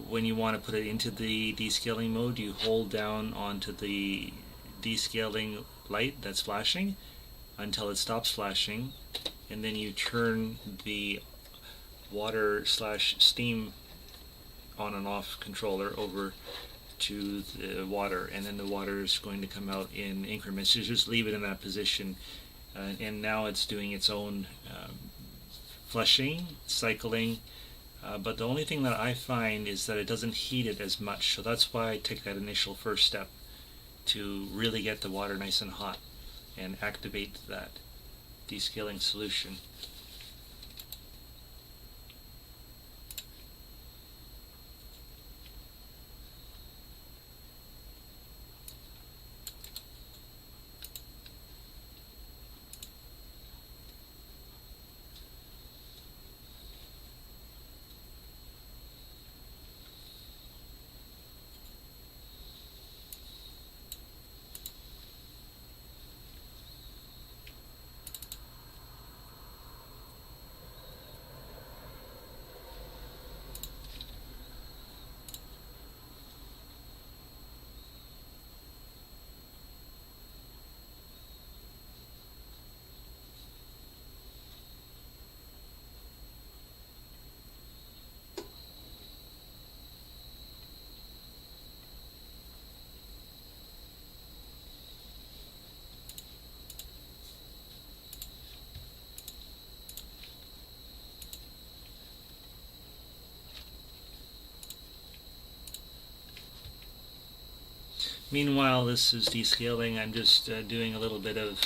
when you want to put it into the descaling mode, you hold down onto the descaling light that's flashing until it stops flashing, and then you turn the water / steam on and off controller over to the water, and then the water is going to come out in increments. You just leave it in that position, and now it's doing its own flushing, cycling, but the only thing that I find is that it doesn't heat it as much, so that's why I take that initial first step to really get the water nice and hot and activate that descaling solution. Meanwhile, this is descaling. I'm just doing a little bit of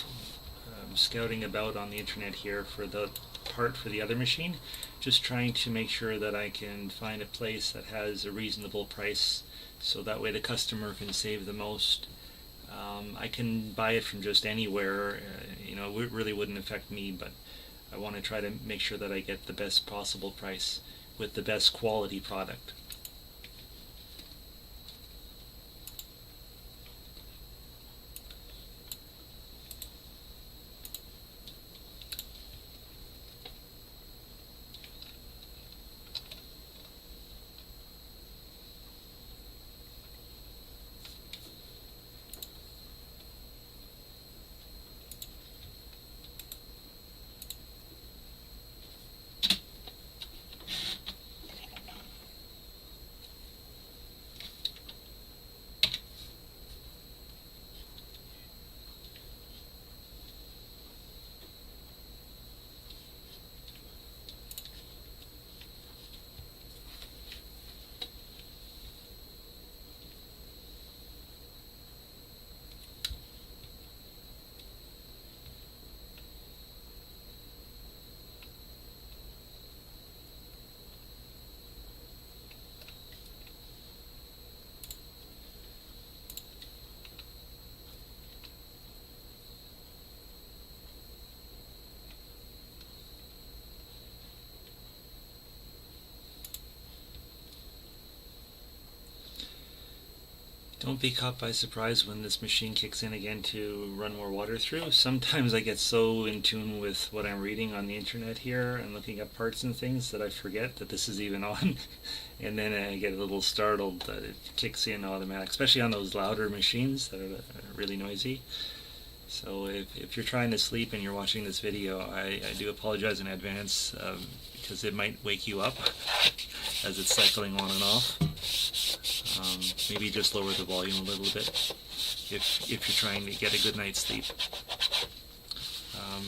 scouting about on the internet here for the part for the other machine, just trying to make sure that I can find a place that has a reasonable price, so that way the customer can save the most. I can buy it from just anywhere, you know, it really wouldn't affect me, but I want to try to make sure that I get the best possible price with the best quality product. Don't be caught by surprise when this machine kicks in again to run more water through. Sometimes I get so in tune with what I'm reading on the internet here and looking up parts and things that I forget that this is even on. And then I get a little startled that it kicks in automatic, especially on those louder machines that are really noisy. So if you're trying to sleep and you're watching this video, I do apologize in advance, because it might wake you up as it's cycling on and off. Maybe just lower the volume a little bit if you're trying to get a good night's sleep.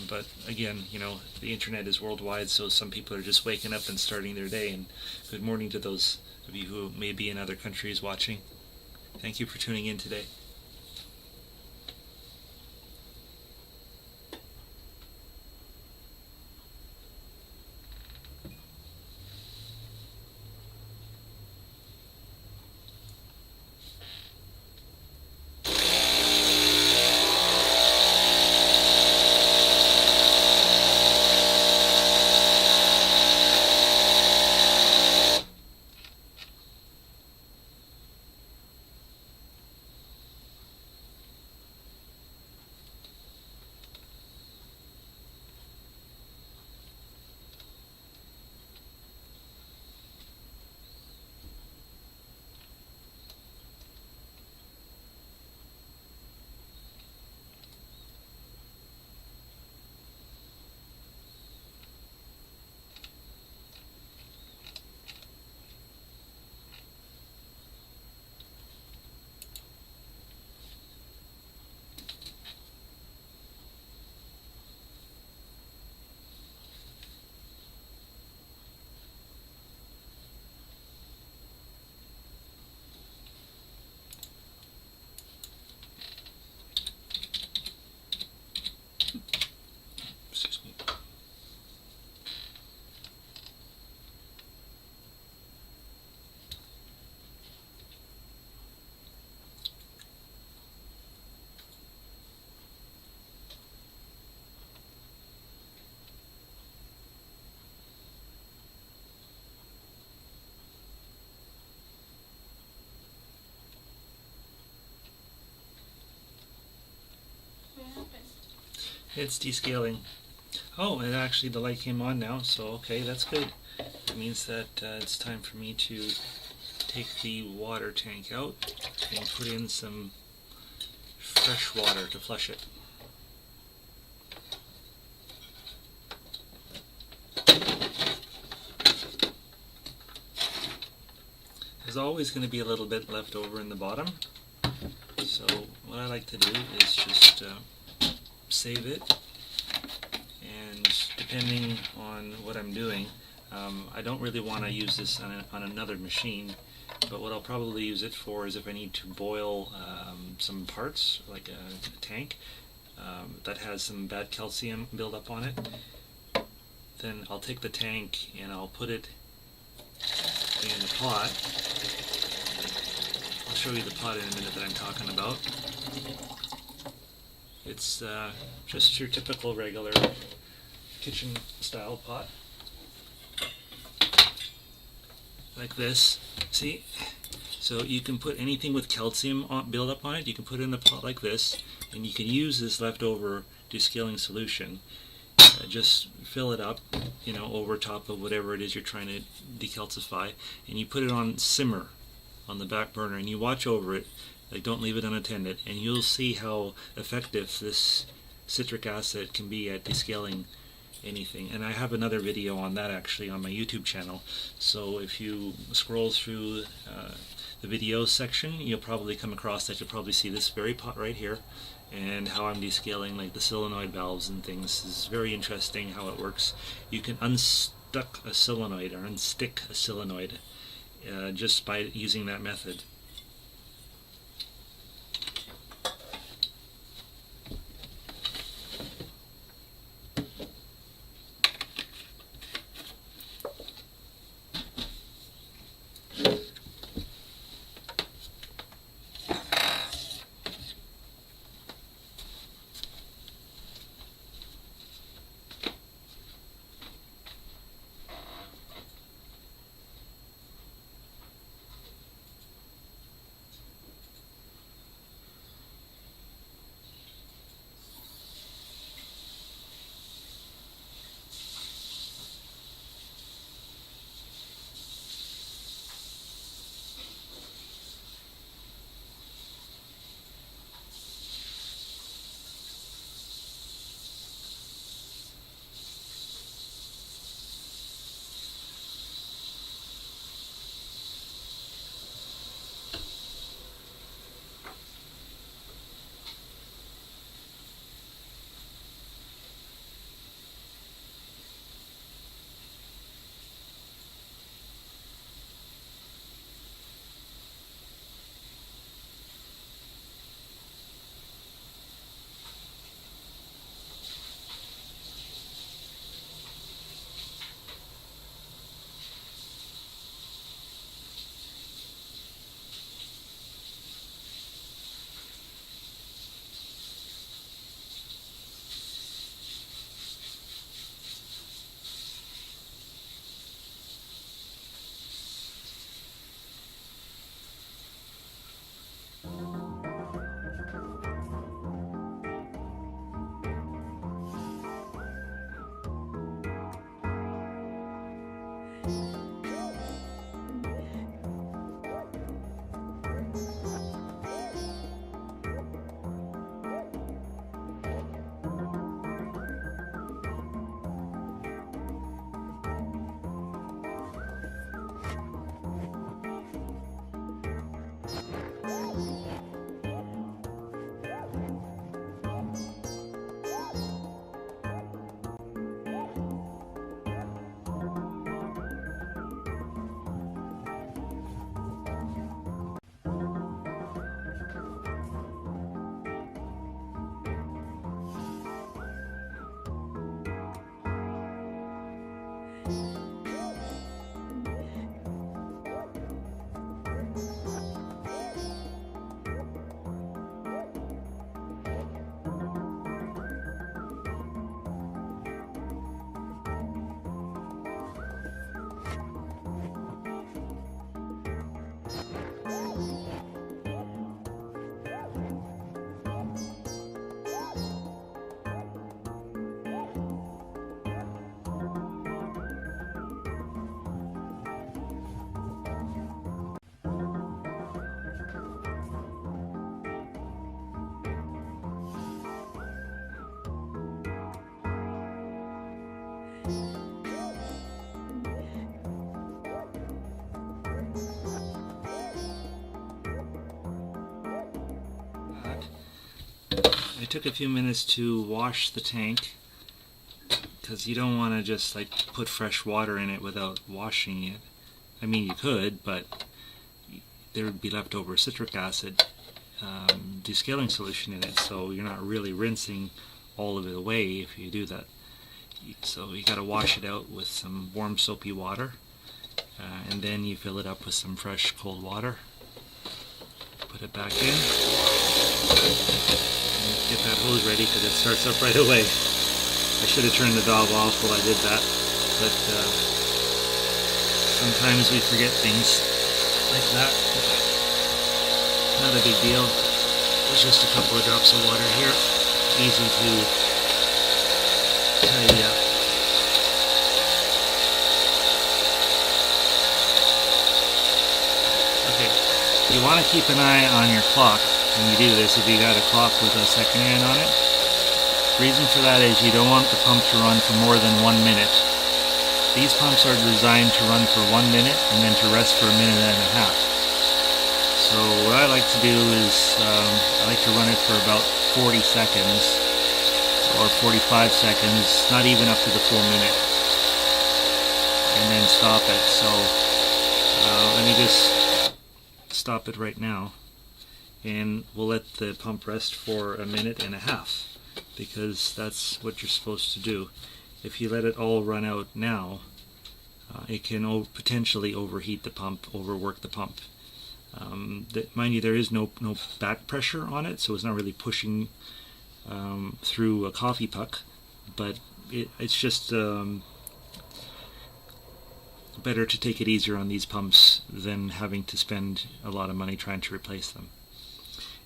But again, you know, the internet is worldwide, so some people are just waking up and starting their day. And good morning to those of you who may be in other countries watching. Thank you for tuning in today. Excuse me. What happened? It's descaling. Oh, and actually the light came on now, so okay, that's good. That means that it's time for me to take the water tank out and put in some fresh water to flush it. There's always going to be a little bit left over in the bottom, so what I like to do is just save it, and depending on what I'm doing, I don't really want to use this on another machine, but what I'll probably use it for is if I need to boil some parts, like a tank that has some bad calcium buildup on it. Then I'll take the tank and I'll put it in the pot. I'll show you the pot in a minute that I'm talking about. It's just your typical regular kitchen style pot. Like this. See? So you can put anything with calcium buildup on it, you can put it in a pot like this, and you can use this leftover descaling solution. Just fill it up, you know, over top of whatever it is you're trying to decalcify, and you put it on simmer on the back burner, and you watch over it, like don't leave it unattended, and you'll see how effective this citric acid can be at descaling anything. And I have another video on that actually on my YouTube channel, so if you scroll through the videos section, you'll probably come across that. You'll probably see this very pot right here, and how I'm descaling like the solenoid valves and things. This is very interesting how it works. You can unstuck a solenoid or unstick a solenoid just by using that method. I took a few minutes to wash the tank because you don't want to just like put fresh water in it without washing it. I mean, you could, but there would be leftover citric acid descaling solution in it, so you're not really rinsing all of it away if you do that. So you got to wash it out with some warm soapy water, and then you fill it up with some fresh cold water. Put it back in, and get that hose ready because it starts up right away. I should have turned the valve off while I did that, but sometimes we forget things like that. Not a big deal. There's just a couple of drops of water here. Easy to tidy up. Okay, you want to keep an eye on your clock when you do this if you got a clock with a second hand on it. The reason for that is you don't want the pump to run for more than 1 minute. These pumps are designed to run for 1 minute and then to rest for 1.5 minutes. So what I like to do is I like to run it for about 40 seconds or 45 seconds, not even up to the full minute, and then stop it. So let me just stop it right now, and we'll let the pump rest for 1.5 minutes, because that's what you're supposed to do. If you let it all run out now, it can potentially overheat the pump, overwork the pump. Mind you, there is no back pressure on it, so it's not really pushing through a coffee puck, but it's just better to take it easier on these pumps than having to spend a lot of money trying to replace them.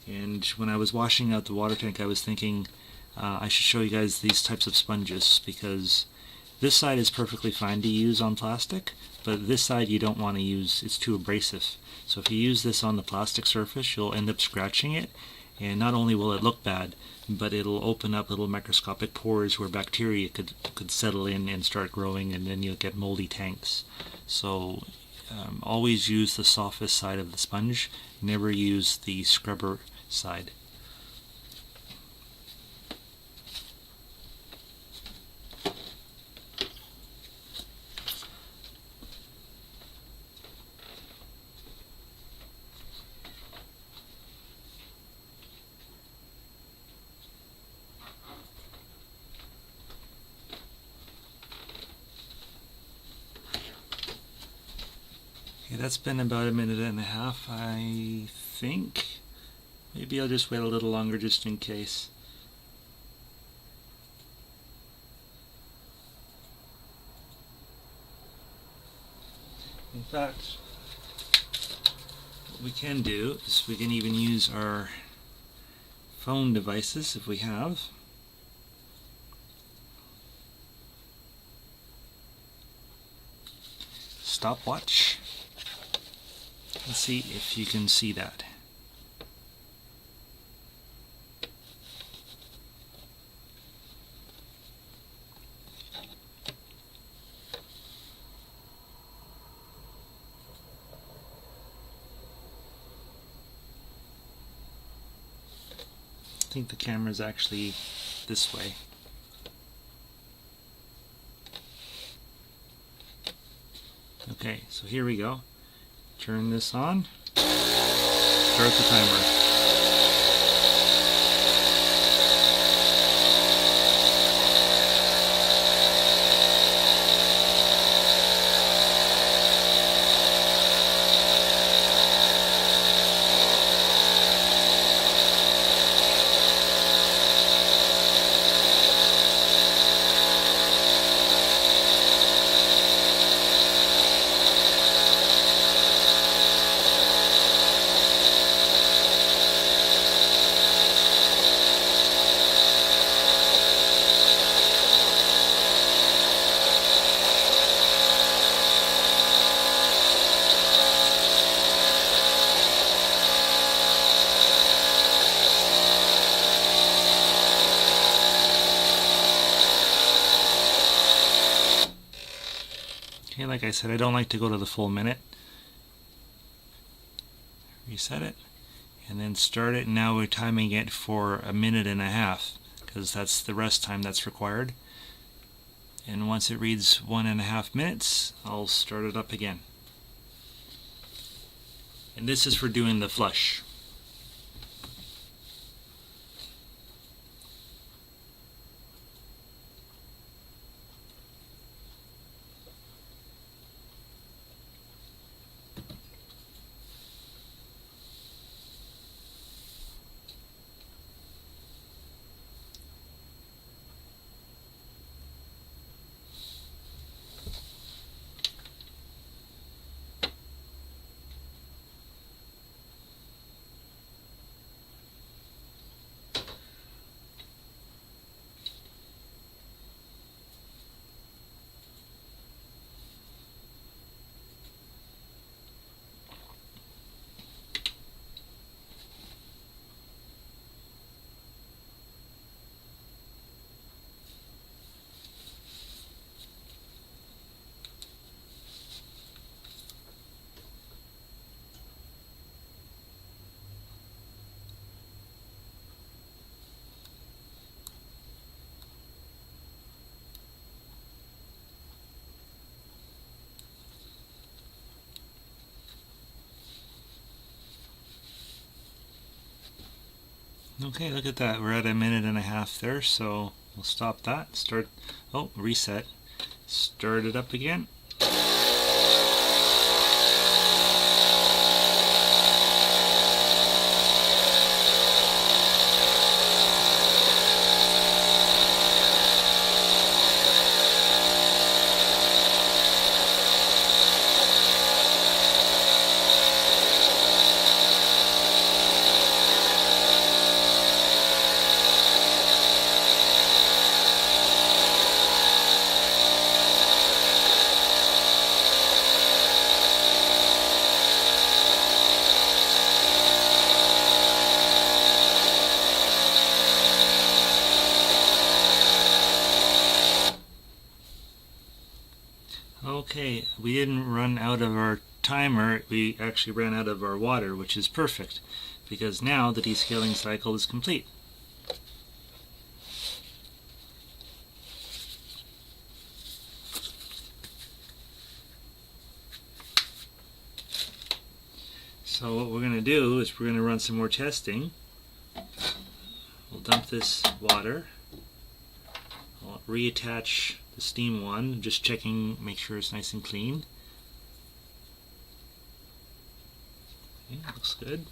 And when I was washing out the water tank, I was thinking I should show you guys these types of sponges, because this side is perfectly fine to use on plastic, but this side you don't want to use, it's too abrasive. So if you use this on the plastic surface, you'll end up scratching it, and not only will it look bad, but it'll open up little microscopic pores where bacteria could settle in and start growing, and then you'll get moldy tanks. So always use the softest side of the sponge, never use the scrubber side. Okay, that's been about 1.5 minutes, I think. Maybe I'll just wait a little longer just in case. In fact, what we can do is we can even use our phone devices if we have. Stopwatch. Let's see if you can see that. I think the camera is actually this way. Okay, so here we go. Turn this on. Start the timer. Okay, like I said, I don't like to go to the full minute. Reset it, and then start it. Now we're timing it for 1.5 minutes, because that's the rest time that's required. And once it reads 1.5 minutes, I'll start it up again. And this is for doing the flush. Okay, look at that. We're at 1.5 minutes there, so we'll stop that. Start. Oh, reset. Start it up again. Okay, we didn't run out of our timer, we actually ran out of our water, which is perfect, because now the descaling cycle is complete. So what we're going to do is we're going to run some more testing. We'll dump this water. I'll reattach the steam one, just checking, make sure it's nice and clean. Okay, looks good.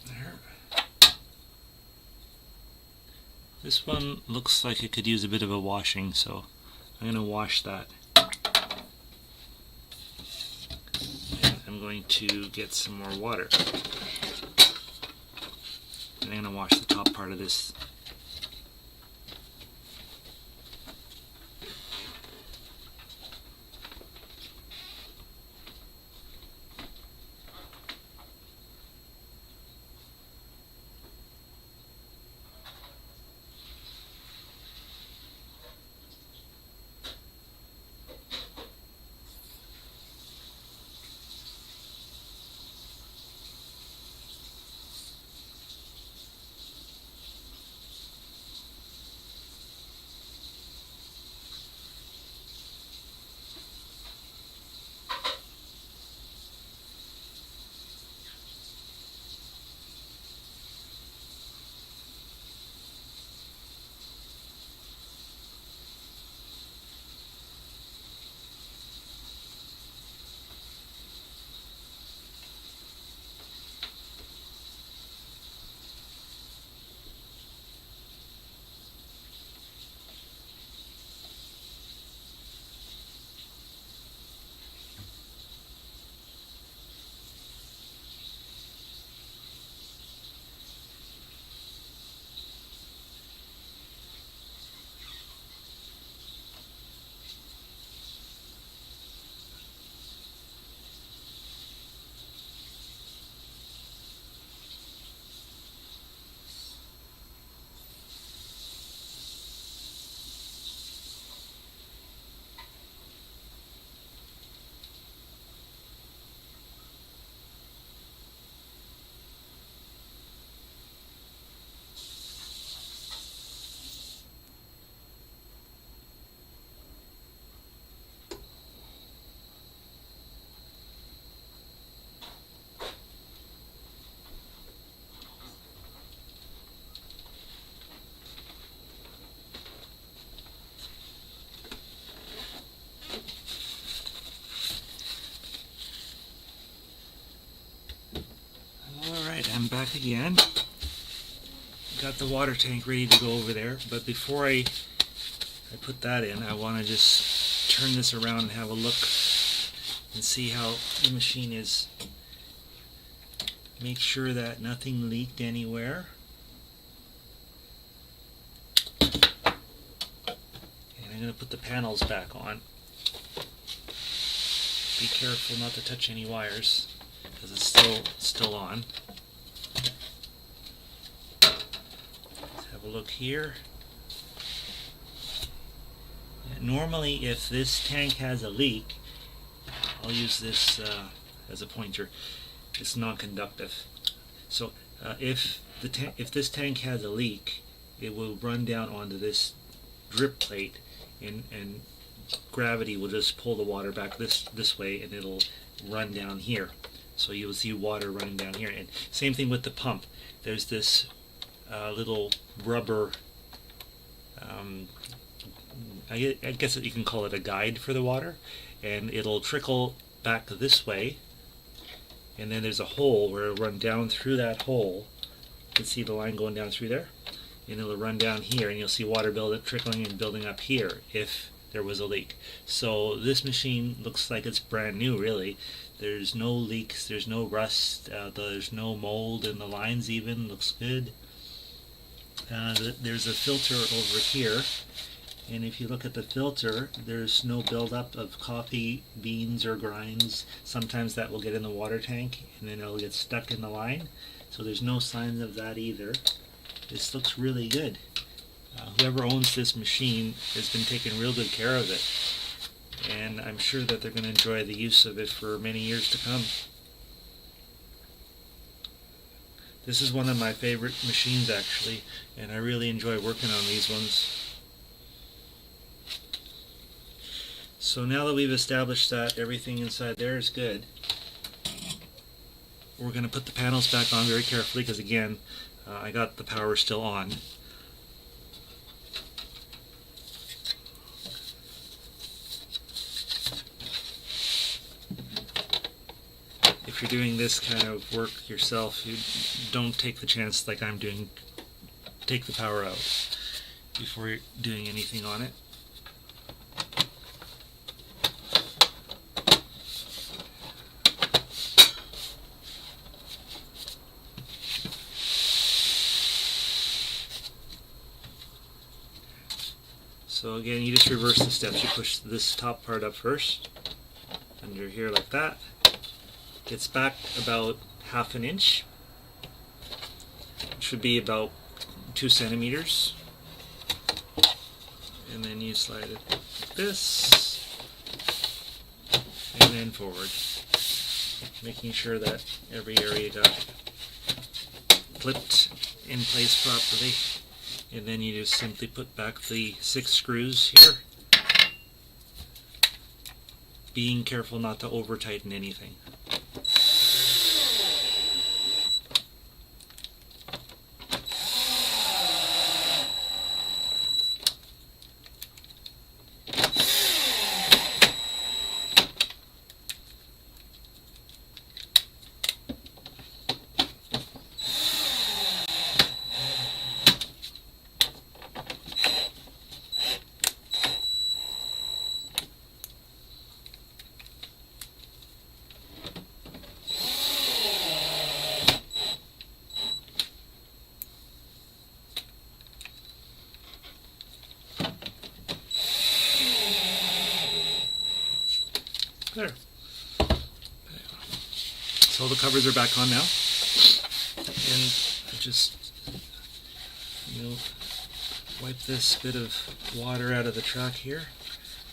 There. This one looks like it could use a bit of a washing, so I'm going to wash that. I'm going to get some more water. And I'm going to wash the top part of this. back again. Got the water tank ready to go over there, but before I put that in, I want to just turn this around and have a look and see how the machine is. Make sure that nothing leaked anywhere. And I'm going to put the panels back on. Be careful not to touch any wires because it's still on. Let's have a look here. Normally, if this tank has a leak, I'll use this as a pointer. It's non-conductive. So if this tank has a leak, it will run down onto this drip plate, and gravity will just pull the water back this way, and it'll run down here. So you'll see water running down here. And same thing with the pump. There's this little rubber. I guess you can call it a guide for the water, and it'll trickle back this way, and then there's a hole where it'll run down through that hole. You can see the line going down through there, and it'll run down here, and you'll see water trickling and building up here if there was a leak. So this machine looks like it's brand new, really. There's no leaks, there's no rust, there's no mold in the lines even. Looks good. There's a filter over here, and if you look at the filter, there's no buildup of coffee beans or grinds. Sometimes that will get in the water tank and then it'll get stuck in the line. So there's no signs of that either. This looks really good. Whoever owns this machine has been taking real good care of it, and I'm sure that they're going to enjoy the use of it for many years to come. This is one of my favorite machines, actually, and I really enjoy working on these ones. So now that we've established that everything inside there is good, we're going to put the panels back on very carefully, because again, I got the power still on. If you're doing this kind of work yourself, you don't take the chance like I'm doing. Take the power out before you're doing anything on it. So again, you just reverse the steps. You push this top part up first, under here like that. Gets back about ½ an inch. It should be about 2 centimeters. And then you slide it like this, and then forward. Making sure that every area got clipped in place properly. And then you just simply put back the 6 screws here, being careful not to over tighten anything. There. So the covers are back on now, and I just wipe this bit of water out of the track here.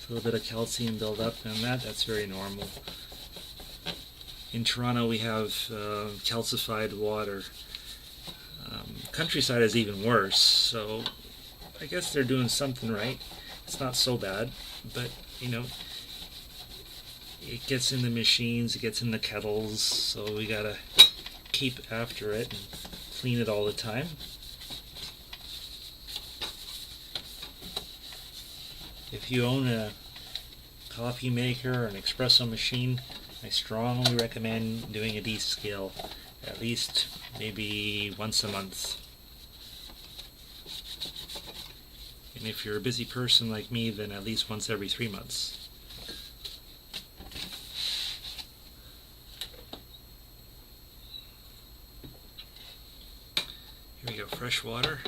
A little bit of calcium buildup, and that's very normal. In Toronto we have calcified water. Countryside is even worse, so I guess they're doing something right. It's not so bad, but it gets in the machines, it gets in the kettles, so we gotta keep after it and clean it all the time. If you own a coffee maker or an espresso machine, I strongly recommend doing a descale. At least maybe once a month. And if you're a busy person like me, then at least once every 3 months. Here we go, fresh water.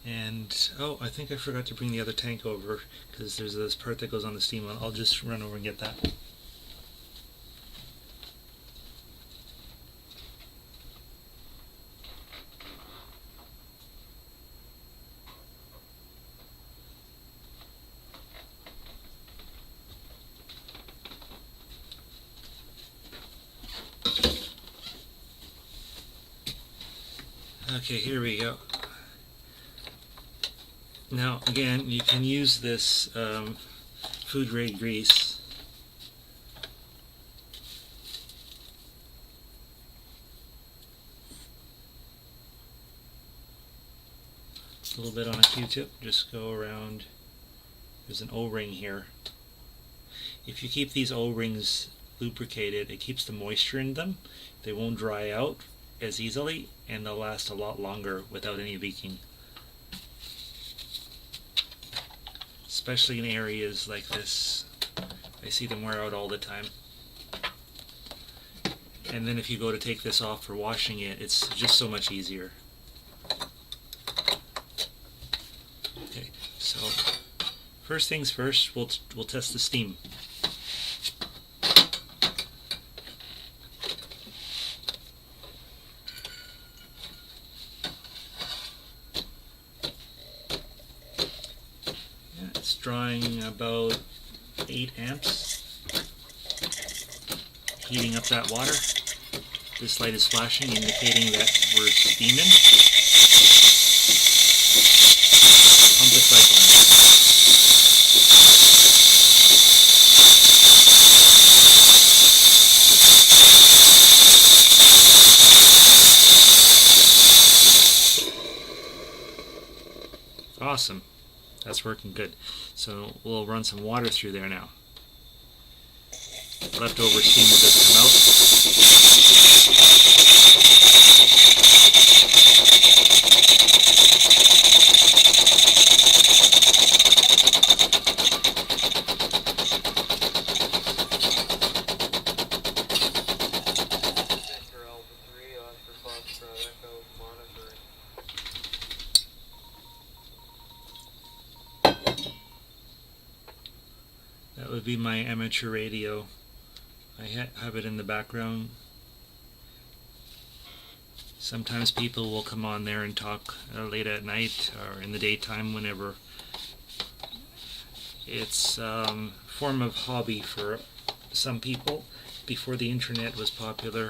And, oh, I think I forgot to bring the other tank over, because there's this part that goes on the steam. I'll just run over and get that. Okay, here we go. Now, again, you can use this food grade grease. A little bit on a Q-tip, just go around. There's an O-ring here. If you keep these O-rings lubricated, it keeps the moisture in them. They won't dry out as easily, and they'll last a lot longer without any leaking. Especially in areas like this. I see them wear out all the time. And then if you go to take this off for washing it, it's just so much easier. Okay, so first things first, we'll test the steam. Drawing about 8 amps, heating up that water. This light is flashing, indicating that we're steaming. Pump the cycle in. Awesome. That's working good. So we'll run some water through there now. Leftover steam will just come out. That would be my amateur radio. I have it in the background. Sometimes people will come on there and talk late at night or in the daytime, whenever. It's a form of hobby for some people. Before the internet was popular,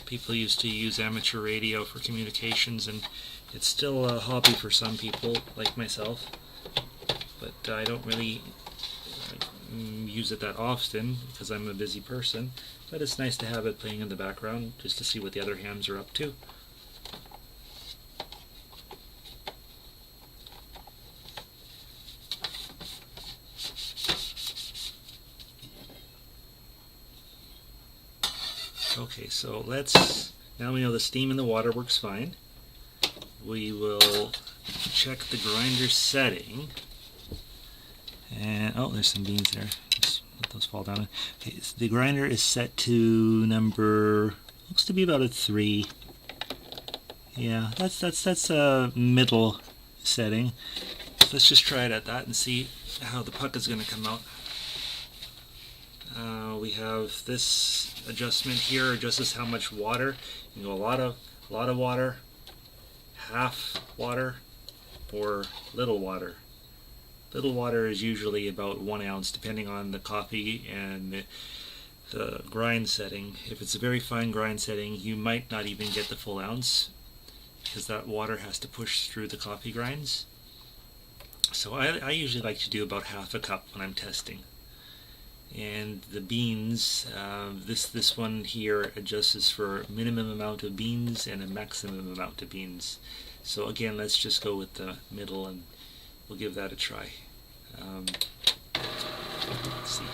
people used to use amateur radio for communications, and it's still a hobby for some people, like myself. But I don't really use it that often because I'm a busy person, but it's nice to have it playing in the background just to see what the other hams are up to. Okay, so now we know the steam in the water works fine. We will check the grinder setting. And, oh, there's some beans there. Let's let those fall down. Okay, so the grinder is set to number, looks to be about a 3. Yeah, that's a middle setting. Let's just try it at that and see how the puck is going to come out. We have this adjustment here, adjusts how much water. You can go a lot of water, half water, or little water. Little water is usually about 1 ounce, depending on the coffee and the grind setting. If it's a very fine grind setting, you might not even get the full ounce, because that water has to push through the coffee grinds. So I usually like to do about half a cup when I'm testing. And the beans, this one here adjusts for minimum amount of beans and a maximum amount of beans. So again, let's just go with the middle and we'll give that a try. Let's see.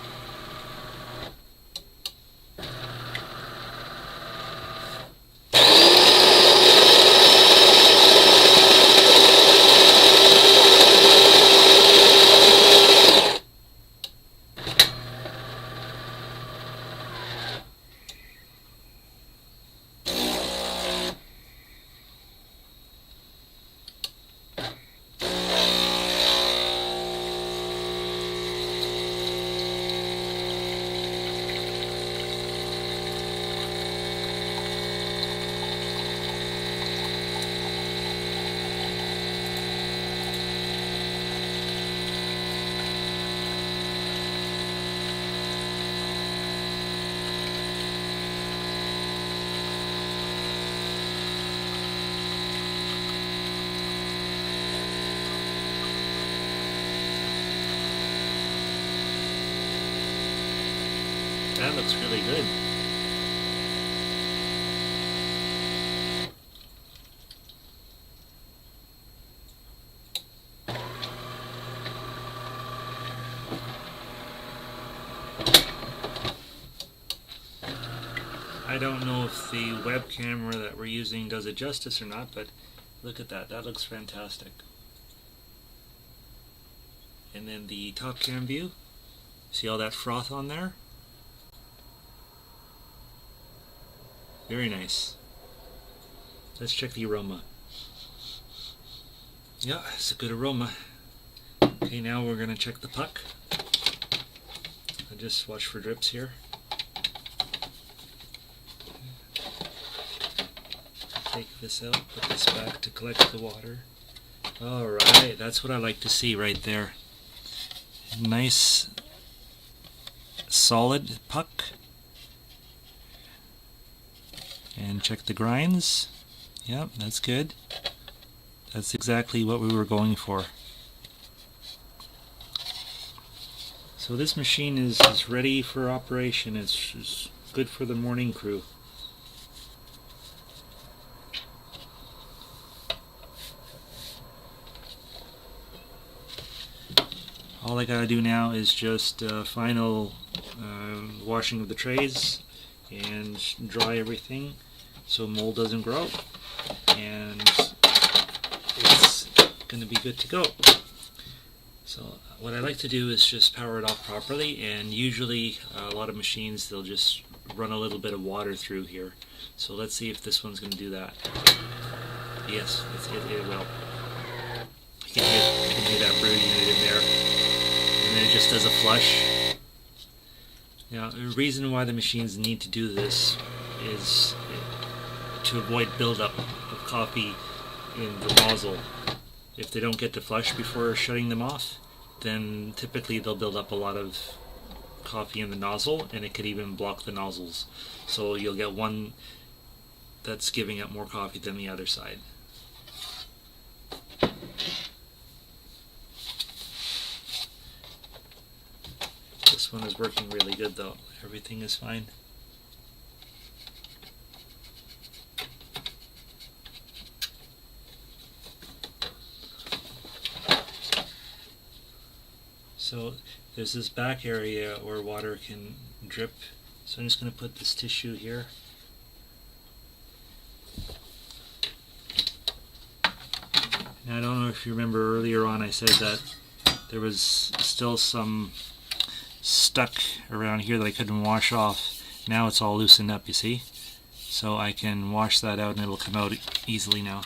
that looks really good. I don't know if the web camera that we're using does it justice or not, but look at that. That looks fantastic. And then the top cam view. See all that froth on there? Very nice. Let's check the aroma. Yeah, it's a good aroma. Okay, now we're going to check the puck. I just watch for drips here. Take this out, put this back to collect the water. Alright, that's what I like to see right there. Nice solid puck. And check the grinds. Yep, that's good. That's exactly what we were going for. So this machine is ready for operation. It's good for the morning crew. All I gotta do now is just final washing of the trays and dry everything so mold doesn't grow, and it's gonna be good to go. So what I like to do is just power it off properly, and usually a lot of machines, they'll just run a little bit of water through here. So let's see if this one's gonna do that. Yes, it will. You can hear that brewing unit in there. And then it just does a flush. Now, the reason why the machines need to do this is to avoid buildup of coffee in the nozzle. If they don't get to flush before shutting them off, then typically they'll build up a lot of coffee in the nozzle, and it could even block the nozzles. So you'll get one that's giving up more coffee than the other side. This one is working really good though. Everything is fine. So there's this back area where water can drip. So I'm just going to put this tissue here. Now I don't know if you remember earlier on I said that there was still some stuck around here that I couldn't wash off. Now it's all loosened up, you see? So I can wash that out and it'll come out easily now.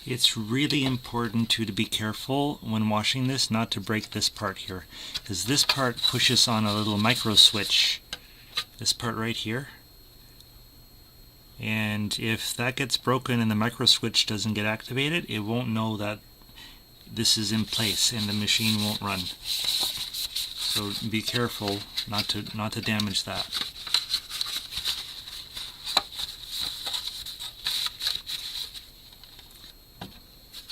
It's really important to be careful when washing this not to break this part here, because this part pushes on a little micro switch, this part right here, and if that gets broken and the micro switch doesn't get activated, it won't know that this is in place and the machine won't run. So be careful not to damage that.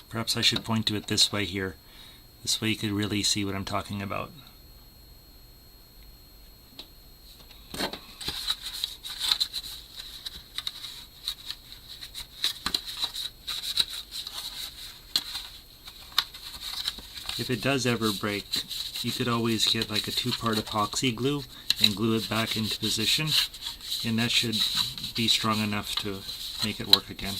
Perhaps I should point to it this way here. This way you could really see what I'm talking about. If it does ever break, you could always get like a 2-part epoxy glue and glue it back into position, and that should be strong enough to make it work again.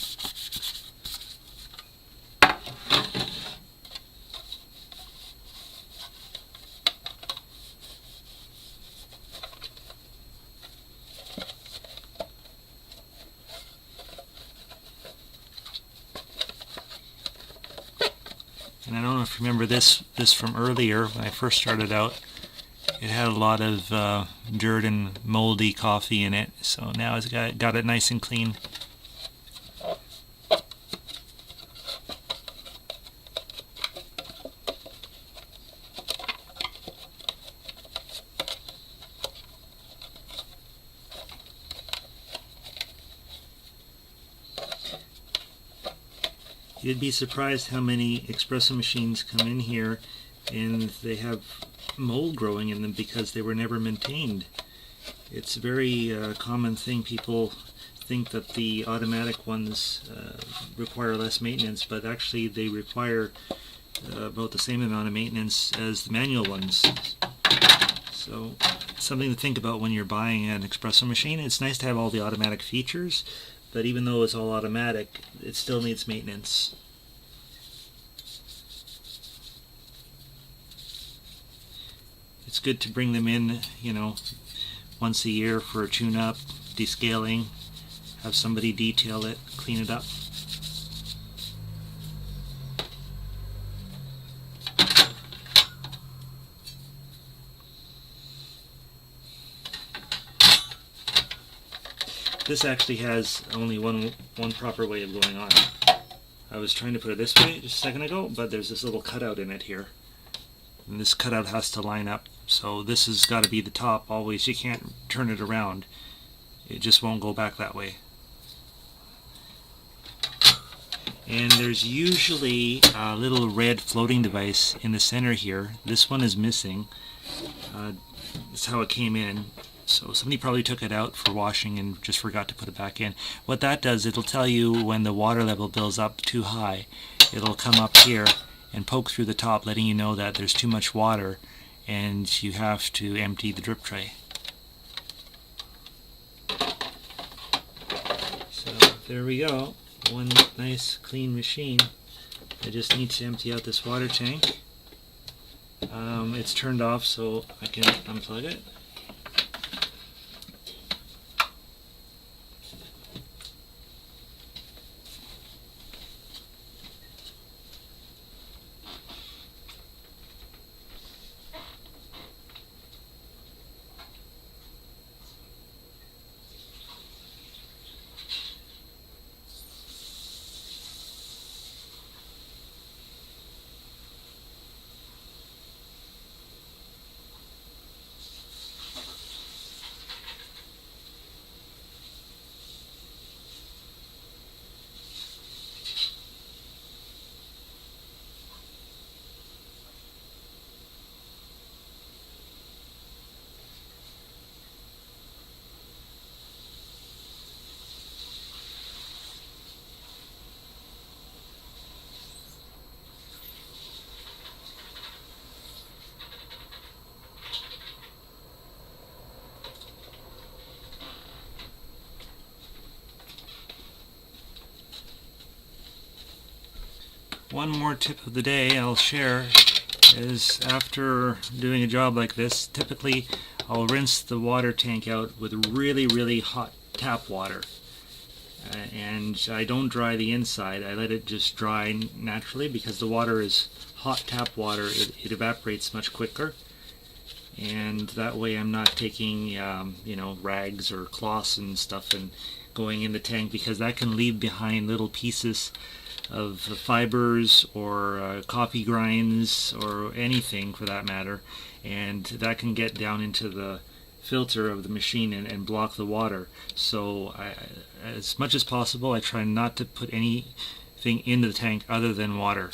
And I don't know if you remember this from earlier when I first started out. It had a lot of dirt and moldy coffee in it, so now it's got it nice and clean. You'd be surprised how many espresso machines come in here and they have mold growing in them because they were never maintained. It's a very common thing. People think that the automatic ones require less maintenance, but actually they require about the same amount of maintenance as the manual ones. So something to think about when you're buying an espresso machine. It's nice to have all the automatic features, but even though it's all automatic, it still needs maintenance. It's good to bring them in, once a year for a tune-up, descaling, have somebody detail it, clean it up. This actually has only one proper way of going on. I was trying to put it this way just a second ago, but there's this little cutout in it here. And this cutout has to line up, so this has got to be the top always. You can't turn it around. It just won't go back that way. And there's usually a little red floating device in the center here. This one is missing. That's how it came in. So somebody probably took it out for washing and just forgot to put it back in. What that does, it'll tell you when the water level builds up too high. It'll come up here and poke through the top, letting you know that there's too much water and you have to empty the drip tray. So there we go. One nice clean machine. I just need to empty out this water tank. It's turned off, so I can unplug it. One more tip of the day I'll share is after doing a job like this, typically I'll rinse the water tank out with really hot tap water. and I don't dry the inside. I let it just dry naturally because the water is hot tap water. It evaporates much quicker, and that way I'm not taking you know, rags or cloths and stuff and going in the tank, because that can leave behind little pieces of fibers or coffee grinds or anything for that matter, and that can get down into the filter of the machine and block the water. So as much as possible, I try not to put anything into the tank other than water.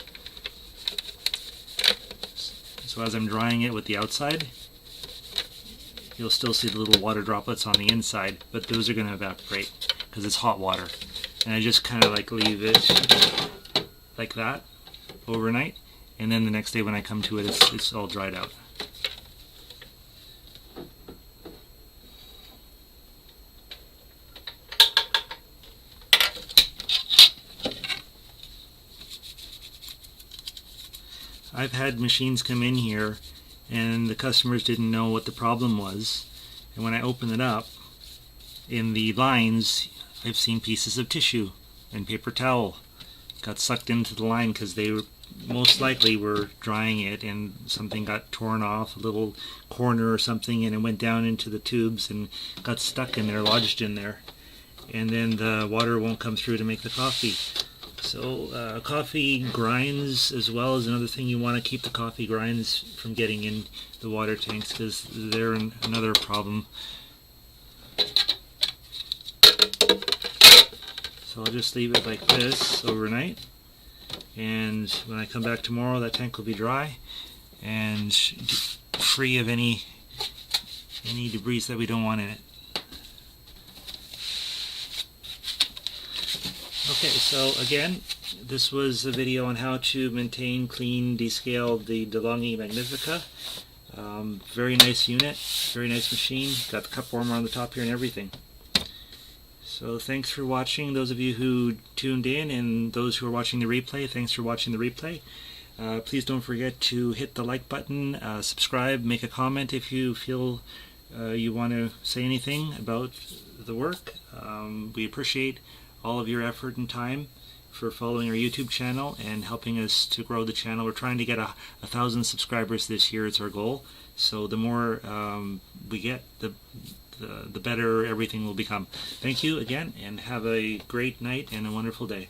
So as I'm drying it with the outside, you'll still see the little water droplets on the inside, but those are going to evaporate because it's hot water. And I just kind of like leave it like that overnight, and then the next day when I come to it, it's all dried out. I've had machines come in here and the customers didn't know what the problem was, and when I open it up, in the lines I've seen pieces of tissue and paper towel got sucked into the line because they were most likely were drying it and something got torn off, a little corner or something, and it went down into the tubes and got stuck in there, lodged in there, and then the water won't come through to make the coffee. So coffee grinds as well is another thing. You want to keep the coffee grinds from getting in the water tanks because they're another problem. So I'll just leave it like this overnight, and when I come back tomorrow, that tank will be dry and free of any debris that we don't want in it. Okay, so again, this was a video on how to maintain, clean, descale the DELONGHI MAGNIFICA. Very nice unit, very nice machine. Got the cup warmer on the top here and everything. So thanks for watching, those of you who tuned in, and those who are watching the replay, thanks for watching the replay. Please don't forget to hit the like button, subscribe, make a comment if you feel you want to say anything about the work. We appreciate all of your effort and time for following our YouTube channel and helping us to grow the channel. We're trying to get 1,000 subscribers this year. It's our goal. So the more we get, the better everything will become. Thank you again, and have a great night and a wonderful day.